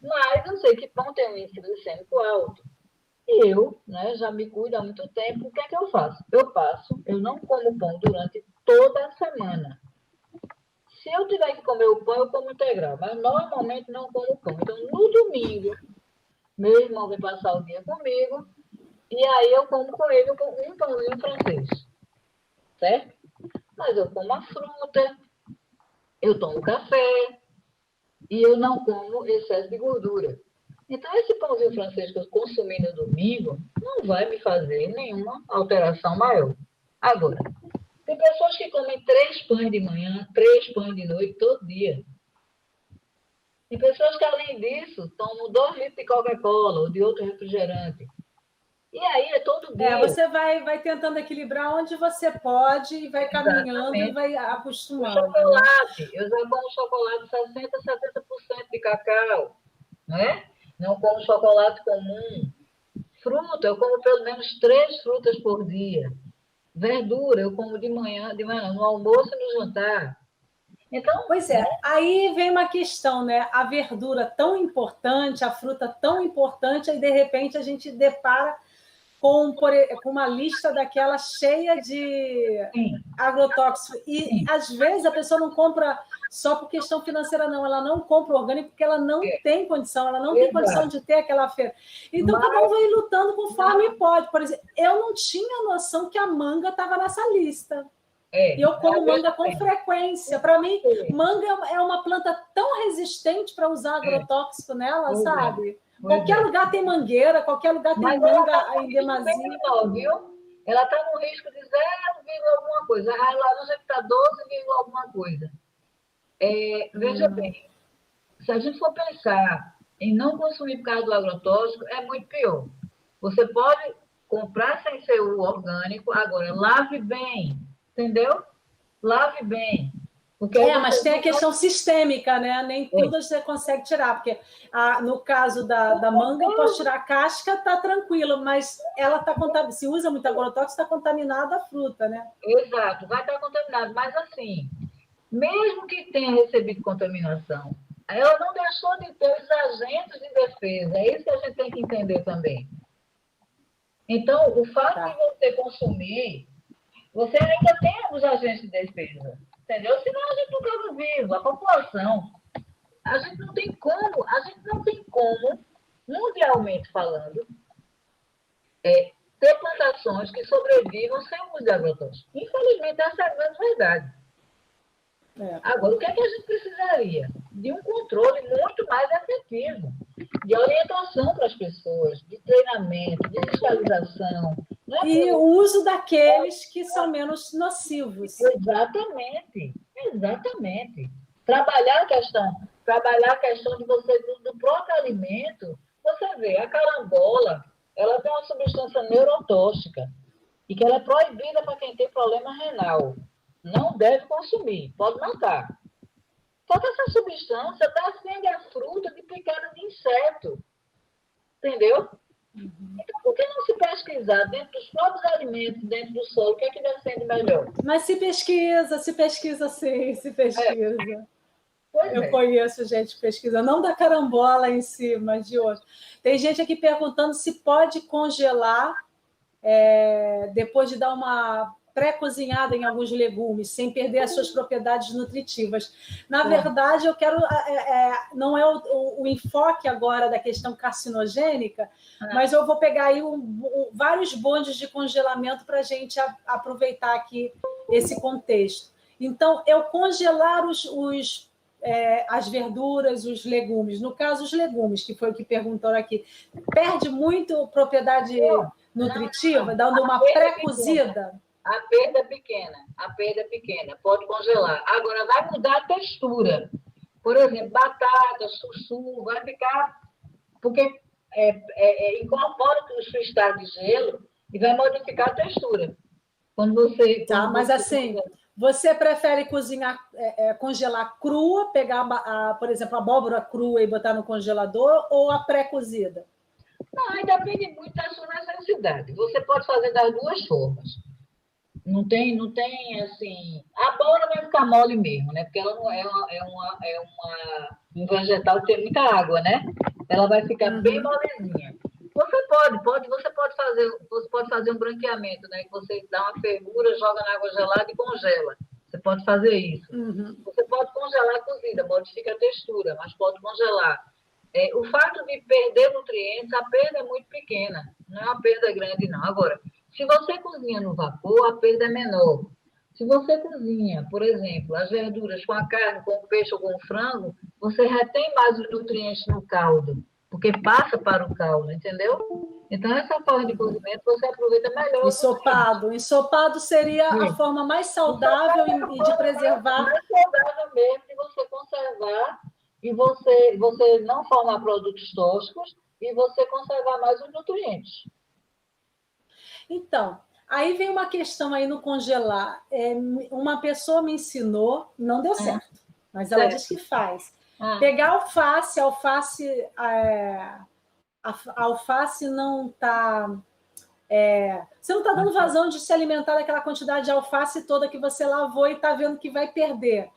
B: Mas eu sei que pão tem um índice glicêmico alto. E eu, né, já me cuido há muito tempo. O que é que eu faço? Eu não como pão durante toda a semana. Se eu tiver que comer o pão, eu como integral. Mas normalmente não como pão. Então, no domingo, meu irmão vem passar o dia comigo. E aí eu como com ele um pãozinho francês. Certo? Mas eu como a fruta, eu tomo café e eu não como excesso de gordura. Então, esse pãozinho francês que eu consumi no domingo não vai me fazer nenhuma alteração maior. Agora, tem pessoas que comem 3 pães de manhã, 3 pães de noite, todo dia. Tem pessoas que, além disso, tomam 2 litros de Coca-Cola ou de outro refrigerante. E aí é todo dia.
A: Você vai tentando equilibrar onde você pode e vai caminhando e vai acostumando.
B: O chocolate, né? Eu já como chocolate 60%, 70% de cacau, né? Não como chocolate comum. Fruta, eu como pelo menos 3 frutas por dia. Verdura, eu como de manhã, no almoço e no jantar. Então,
A: pois é, aí vem uma questão, né? A verdura tão importante, a fruta tão importante, aí de repente a gente depara com uma lista daquela cheia de agrotóxicos. E, às vezes, a pessoa não compra só por questão financeira, não. Ela não compra orgânico porque ela não tem condição, ela não tem condição de ter aquela feira. Então, cada um vai lutando conforme pode. Por exemplo, eu não tinha noção que a manga estava nessa lista. E eu como manga com frequência. Para mim, manga é uma planta tão resistente para usar agrotóxico nela, sabe? Qualquer lugar tem mangueira, qualquer lugar tem manga em demasia.
B: Viu? Ela está no risco de 0, alguma coisa. A laranja está 12, alguma coisa. Veja bem, se a gente for pensar em não consumir por causa do agrotóxico, é muito pior. Você pode comprar sem ser o orgânico, agora lave bem. Entendeu? Lave bem.
A: Mas tem a questão sistêmica, né? Nem tudo você consegue tirar, porque no caso da manga, eu posso tirar a casca, tá tranquilo, mas ela está contaminada. Se usa muito agrotóxico, está contaminada a fruta, né?
B: Exato, vai estar contaminado. Mas assim, mesmo que tenha recebido contaminação, ela não deixou de ter os agentes de defesa. É isso que a gente tem que entender também. Então, o fato de você consumir, você ainda tem os agentes de defesa, entendeu? Senão a gente não estava vivo, a população. A gente não tem como, mundialmente falando, ter plantações que sobrevivam sem o uso de agrotóxicos. Infelizmente, essa é a grande verdade. Agora, o que é que a gente precisaria? De um controle muito mais efetivo, de orientação para as pessoas, de treinamento, de fiscalização.
A: E o uso daqueles que são menos nocivos.
B: Exatamente. Trabalhar a questão de você, do próprio alimento. Você vê, a carambola, ela tem uma substância neurotóxica e que ela é proibida para quem tem problema renal. Não deve consumir, pode matar. Só que essa substância defende a fruta de picada de inseto. Entendeu? Então, por que não se pesquisar dentro dos próprios alimentos, dentro do solo, o que é que defende melhor?
A: Mas se pesquisa sim, se pesquisa. Eu conheço gente que pesquisa, não da carambola em si, mas de outro. Tem gente aqui perguntando se pode congelar depois de dar uma pré-cozinhada em alguns legumes, sem perder as suas propriedades nutritivas. Na verdade, eu quero... não é o enfoque agora da questão carcinogênica, mas eu vou pegar aí vários bondes de congelamento para a gente aproveitar aqui esse contexto. Então, eu congelar as verduras, os legumes. No caso, os legumes, que foi o que perguntaram aqui. Perde muito propriedade nutritiva, dando uma pré-cozida?
B: A perda é pequena, pode congelar. Agora, vai mudar a textura. Por exemplo, batata, chuchu, vai ficar... Porque incorpora os cristais de gelo e vai modificar a textura. Quando você...
A: Mas assim, você prefere congelar crua, pegar, por exemplo, a abóbora crua e botar no congelador, ou a pré-cozida?
B: Não, aí depende muito da sua necessidade. Você pode fazer das duas formas. Não tem assim... A abóbora vai ficar mole mesmo, né? Porque ela não um vegetal que tem muita água, né? Ela vai ficar bem molezinha. Você pode fazer um branqueamento, né? Que você dá uma fervura, joga na água gelada e congela. Você pode fazer isso. Você pode congelar cozida, modifica a textura, mas pode congelar. O fato de perder nutrientes, a perda é muito pequena. Não é uma perda grande, não. Agora, se você cozinha no vapor, a perda é menor. Se você cozinha, por exemplo, as verduras com a carne, com o peixe ou com o frango, você retém mais os nutrientes no caldo, porque passa para o caldo, entendeu? Então, essa forma de cozimento você aproveita melhor.
A: Ensopado seria a forma mais saudável e de preservar.
B: Mais saudável mesmo de você conservar e você não formar produtos tóxicos e você conservar mais os nutrientes.
A: Então, aí vem uma questão aí no congelar. Uma pessoa me ensinou, não deu certo, mas ela diz que faz. Pegar alface, a alface não está... você não está dando vazão de se alimentar daquela quantidade de alface toda que você lavou e está vendo que vai perder.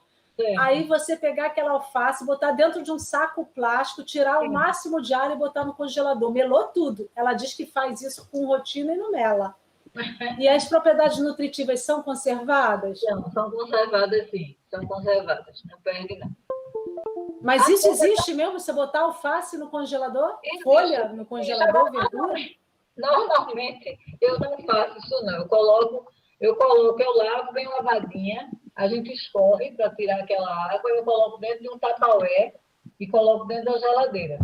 A: Aí você pegar aquela alface, botar dentro de um saco plástico, tirar o máximo de ar e botar no congelador. Melou tudo. Ela diz que faz isso com rotina e não mela. E as propriedades nutritivas são conservadas?
B: Não, são conservadas, sim. São conservadas. Não perde, não.
A: Mas isso existe mesmo? Você botar alface no congelador? Existe. Folha no congelador, verdura?
B: Normalmente, eu não faço isso, não. Eu lavo bem lavadinha, a gente escorre para tirar aquela água, eu coloco dentro de um tapaué e coloco dentro da geladeira.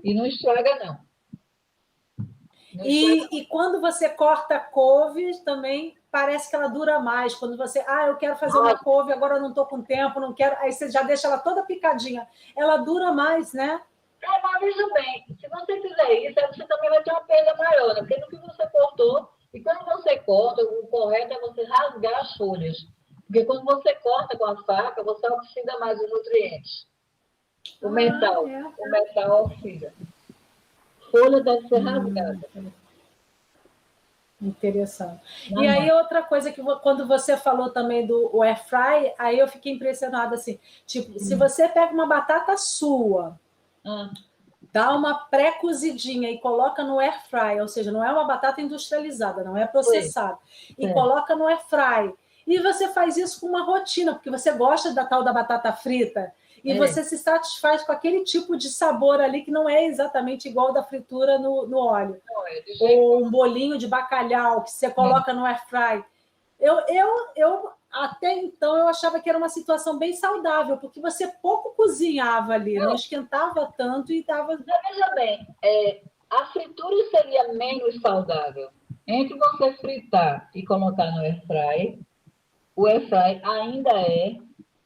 B: E não estraga, não.
A: E quando você corta couve, também parece que ela dura mais. Quando você, eu quero fazer uma couve, agora eu não estou com tempo, não quero. Aí você já deixa ela toda picadinha. Ela dura mais, né?
B: Mas veja bem, se você fizer isso, você também vai ter uma perda maior, né? Porque no que você cortou, e quando você corta, o correto é você rasgar as folhas. Porque quando você corta com a faca, você oxida mais os nutrientes. O metal oxida. Folha deve ser rasgada.
A: Interessante. E aí, outra coisa que quando você falou também do air fry, aí eu fiquei impressionada assim, tipo, se você pega uma batata sua, dá uma pré-cozidinha e coloca no air fry, ou seja, não é uma batata industrializada, não é processada, e coloca no air fry, e você faz isso com uma rotina, porque você gosta da tal da batata frita, e você se satisfaz com aquele tipo de sabor ali que não é exatamente igual da fritura no óleo. Ou um bolinho de bacalhau que você coloca no air fry. Eu até então eu achava que era uma situação bem saudável, porque você pouco cozinhava ali, não esquentava tanto e dava.
B: Veja bem, a fritura seria menos saudável. Entre você fritar e colocar no air fry, o air fry ainda é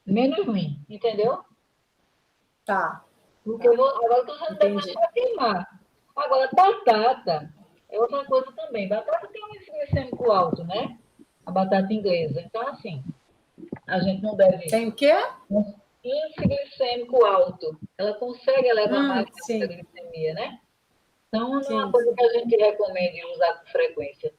B: menos ruim, entendeu?
A: Tá.
B: Porque agora você não deve deixar queimar. Agora, batata é outra coisa também. Batata tem um índice glicêmico alto, né? A batata inglesa. Então, assim, a gente não deve...
A: Tem o quê?
B: Um índice glicêmico alto. Ela consegue elevar mais a glicemia, né? Então, não é uma coisa que a gente recomende usar com frequência.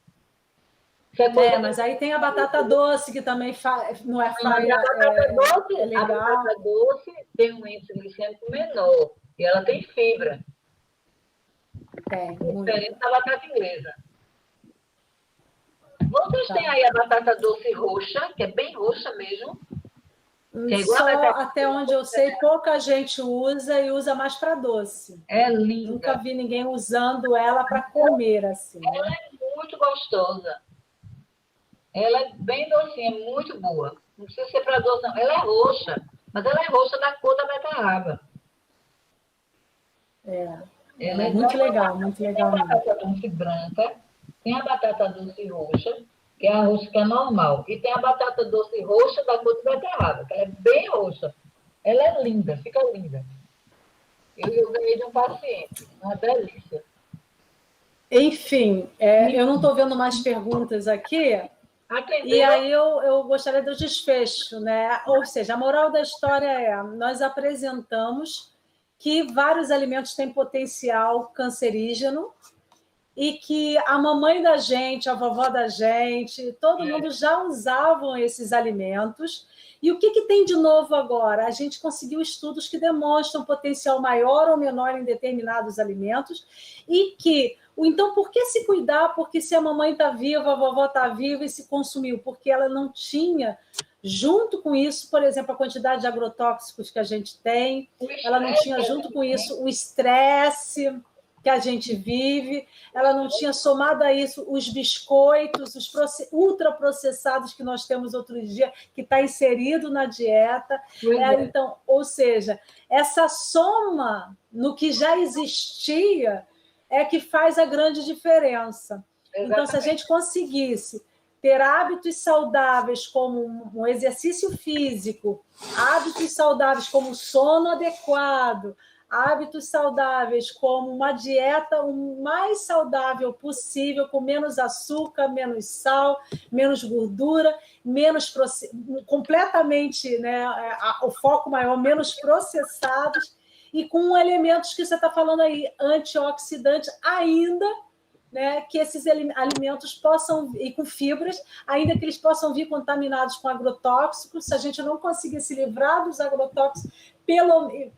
A: Mas aí tem a batata doce, que também não é
B: legal. A batata doce tem um índice glicêmico menor. E ela tem fibra. Diferente da batata inglesa. Vocês têm aí a batata doce roxa, que é bem roxa mesmo.
A: Só até onde eu sei, pouca gente usa e usa mais para doce.
B: É linda.
A: Nunca vi ninguém usando ela para comer assim.
B: Ela é muito gostosa. Ela é bem docinha, muito boa. Não precisa ser para doce, não. Ela é roxa, mas ela é roxa da cor da beterraba.
A: Ela é muito legal, muito legal.
B: Tem a batata doce branca, tem a batata doce roxa, que é a roxa que é normal, e tem a batata doce roxa da cor de beterraba, que ela é bem roxa. Ela é linda, fica linda. Eu ganhei de um paciente, uma delícia.
A: Enfim, eu não estou vendo mais perguntas aqui. E aí eu gostaria do desfecho, né? Ou seja, a moral da história nós apresentamos que vários alimentos têm potencial cancerígeno e que a mamãe da gente, a vovó da gente, todo mundo já usavam esses alimentos. E o que tem de novo agora? A gente conseguiu estudos que demonstram potencial maior ou menor em determinados alimentos e que, então, por que se cuidar? Porque se a mamãe está viva, a vovó está viva e se consumiu, porque ela não tinha, junto com isso, por exemplo, a quantidade de agrotóxicos que a gente tem, ela não tinha, junto com isso, o estresse que a gente vive, ela não tinha somado a isso os biscoitos, os ultraprocessados que nós temos outro dia, que está inserido na dieta. Então, ou seja, essa soma no que já existia é que faz a grande diferença. Exatamente. Então, se a gente conseguisse ter hábitos saudáveis como um exercício físico, hábitos saudáveis como sono adequado, hábitos saudáveis como uma dieta o mais saudável possível, com menos açúcar, menos sal, menos gordura, completamente, né, o foco maior, menos processados, e com elementos que você está falando aí, antioxidantes ainda, né, que esses alimentos possam ir com fibras, ainda que eles possam vir contaminados com agrotóxicos. Se a gente não conseguir se livrar dos agrotóxicos,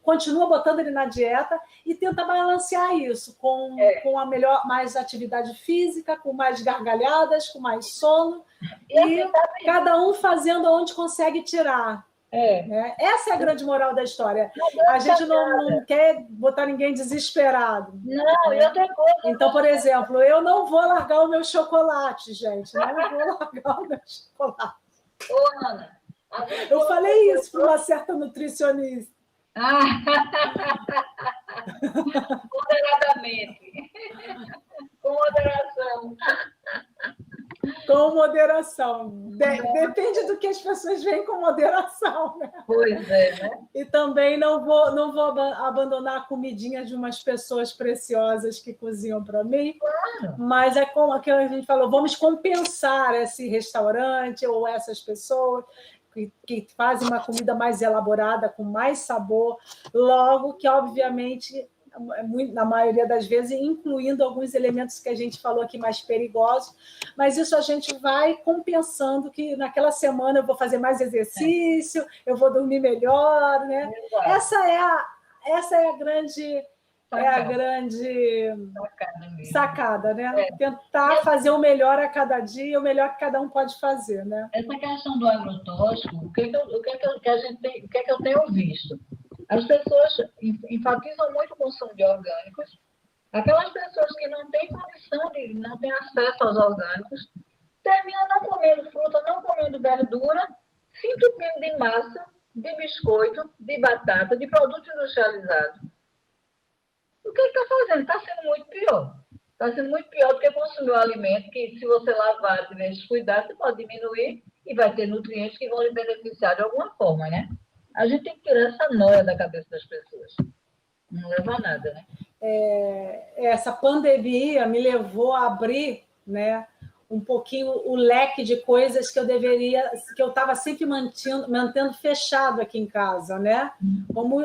A: continua botando ele na dieta e tenta balancear isso com a melhor, mais atividade física, com mais gargalhadas, com mais sono, e cada um fazendo onde consegue tirar. Né? Essa é a grande moral da história. A gente não quer botar ninguém desesperado.
B: Não, né? E outra coisa.
A: Então, por exemplo, eu não vou largar o meu chocolate, gente. Não vou largar o meu chocolate.
B: Ô, Ana,
A: eu falei isso para uma certa nutricionista.
B: Moderadamente. Com moderação.
A: Com moderação. Depende do que as pessoas veem com moderação, né?
B: Pois é, né?
A: E também não vou abandonar a comidinha de umas pessoas preciosas que cozinham para mim.
B: Claro.
A: Mas é como aquilo que a gente falou, vamos compensar esse restaurante ou essas pessoas que fazem uma comida mais elaborada, com mais sabor, logo que, obviamente, na maioria das vezes, incluindo alguns elementos que a gente falou aqui mais perigosos, mas isso a gente vai compensando, que naquela semana eu vou fazer mais exercício, eu vou dormir melhor, né? Essa é a grande sacada, né? Tentar fazer o melhor a cada dia, o melhor que cada um pode fazer, né?
B: Essa questão do agrotóxico, o que é que eu tenho visto? As pessoas enfatizam muito o consumo de orgânicos. Aquelas pessoas que não têm condição não têm acesso aos orgânicos, terminam não comendo fruta, não comendo verdura, se entupindo de massa, de biscoito, de batata, de produto industrializado. O que está fazendo? Está sendo muito pior. Está sendo muito pior do que consumir um alimento que, se você lavar, tiver esse cuidado, você pode diminuir e vai ter nutrientes que vão lhe beneficiar de alguma forma, né? A gente tem que tirar essa noia da cabeça das pessoas. Não leva a nada, né?
A: Essa pandemia me levou a abrir, né, um pouquinho o leque de coisas que eu estava sempre mantendo fechado aqui em casa, né? Como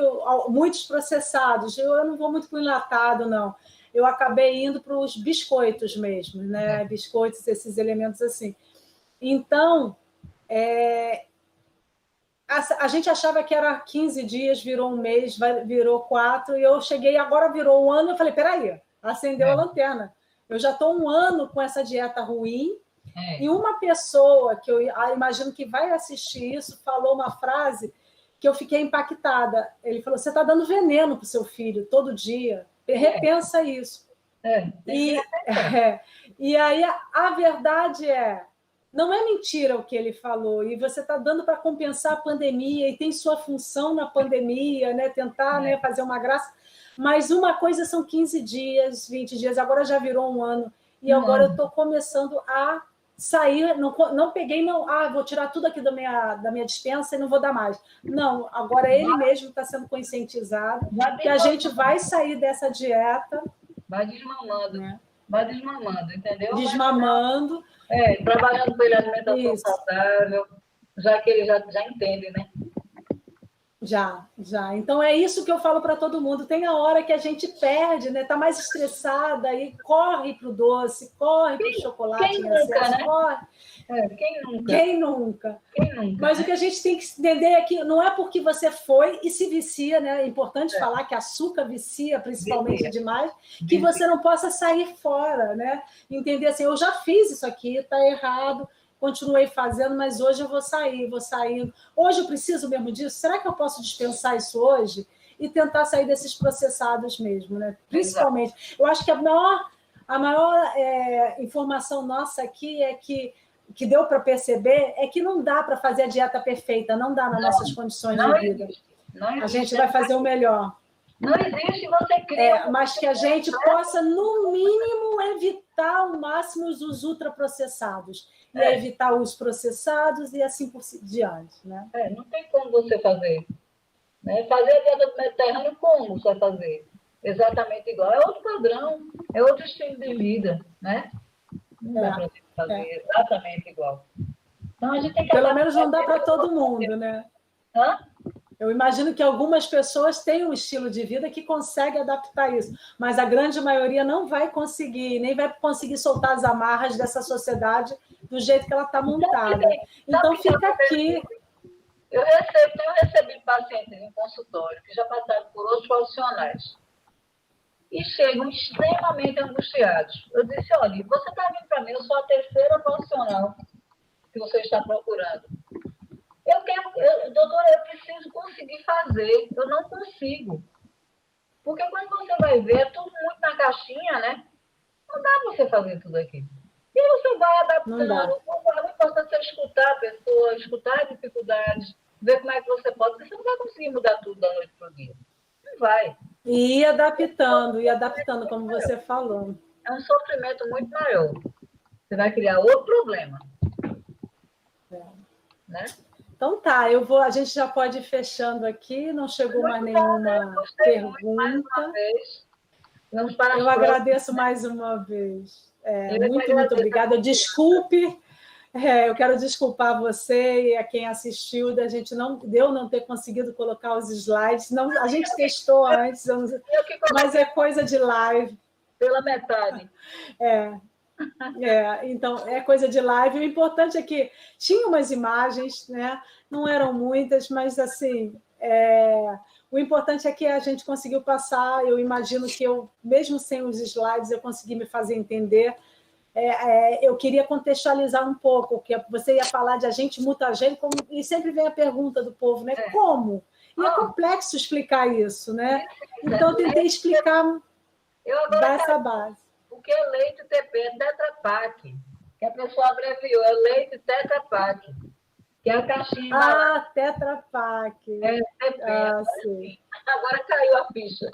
A: muitos processados. Eu não vou muito para o enlatado, não. Eu acabei indo para os biscoitos mesmo, né? Biscoitos, esses elementos assim. Então, a gente achava que era 15 dias, virou um mês, virou 4, e eu cheguei, agora virou um ano, eu falei, peraí, acendeu a lanterna. Eu já estou um ano com essa dieta ruim, e uma pessoa que eu imagino que vai assistir isso falou uma frase que eu fiquei impactada. Ele falou, você está dando veneno para o seu filho todo dia, repensa isso. E aí a verdade não é mentira o que ele falou, e você está dando para compensar a pandemia, e tem sua função na pandemia, né? Tentar fazer uma graça, mas uma coisa são 15 dias, 20 dias, agora já virou um ano, e agora eu estou começando a sair, não peguei, vou tirar tudo aqui da minha despensa e não vou dar mais. Não, agora ele mesmo está sendo conscientizado que a gente vai sair dessa dieta.
B: Vai desmamando, né? Vai desmamando, entendeu?
A: Desmamando.
B: Trabalhando pela alimentação saudável, já que ele já entende, né?
A: Já. Então, é isso que eu falo para todo mundo. Tem a hora que a gente perde, né? Está mais estressada e corre para o doce, corre para o chocolate.
B: Quem nunca, né?
A: Corre. Quem nunca? Mas o que a gente tem que entender é que não é porque você foi e se vicia, né? É importante falar que açúcar vicia, principalmente demais, que você não possa sair fora, né? Entender assim, eu já fiz isso aqui, está errado, continuei fazendo, mas hoje eu vou saindo. Hoje eu preciso mesmo disso? Será que eu posso dispensar isso hoje? E tentar sair desses processados mesmo, né? Principalmente. Eu acho que a maior informação nossa aqui é que deu para perceber é que não dá para fazer a dieta perfeita, não dá nas nossas condições de vida. A gente vai fazer o melhor.
B: Não existe você criar.
A: Mas que a gente possa, no mínimo, evitar ao máximo os ultraprocessados. E evitar os processados e assim por diante. Né?
B: Não tem como você fazer. Né? Fazer a dieta do Mediterrâneo, como você vai fazer? Exatamente igual. É outro padrão, é outro estilo de vida. Né? Não dá para fazer exatamente igual. Então, a gente tem que
A: pelo menos não dá para todo mundo, né? Eu imagino que algumas pessoas têm um estilo de vida que consegue adaptar isso, mas a grande maioria não vai conseguir, nem vai conseguir soltar as amarras dessa sociedade do jeito que ela está montada. Então, fica aqui.
B: Eu tenho recebido pacientes em consultório que já passaram por outros profissionais e chegam extremamente angustiados. Eu disse, olha, você está vindo para mim, eu sou a terceira profissional que você está procurando. Doutora, eu preciso conseguir fazer, eu não consigo. Porque quando você vai ver, é tudo muito na caixinha, né? Não dá para você fazer tudo aquilo. E você vai adaptando. O importante é escutar a pessoa, escutar as dificuldades, ver como é que você pode, porque você não vai conseguir mudar tudo da noite para o dia. Não vai.
A: E ir adaptando, como você falou.
B: É um sofrimento muito maior. Você vai criar outro problema. Né?
A: Então tá, a gente já pode ir fechando aqui, não chegou mais nenhuma pergunta. Eu agradeço mais uma vez. Muito obrigada. Desculpe, eu quero desculpar você e a quem assistiu, da gente não ter conseguido colocar os slides. Não, a gente testou antes, mas é coisa de live.
B: Pela metade.
A: Então, é coisa de live. O importante é que tinha umas imagens, né? Não eram muitas, mas assim, o importante é que a gente conseguiu passar. Eu imagino que mesmo sem os slides, eu consegui me fazer entender. Eu queria contextualizar um pouco, que você ia falar de agente mutagênico, e sempre vem a pergunta do povo, né? Como? E é complexo explicar isso, né? Então, eu tentei explicar dessa base.
B: Porque é leite TP, é Tetra Pak, que a pessoa abreviou, é leite Tetra Pak, que é a caixinha.
A: Tetra Pak.
B: É TP, agora caiu a ficha.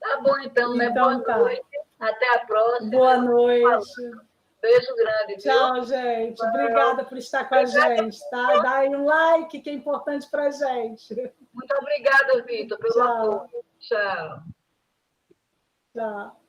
B: Tá bom, então, né? Boa noite, até a próxima.
A: Boa noite.
B: Beijo grande.
A: Tchau, gente. Obrigada por estar com a gente, tá? Dá aí um like, que é importante pra gente.
B: Muito obrigada, Vitor, pelo apoio. Tchau.
A: Tchau.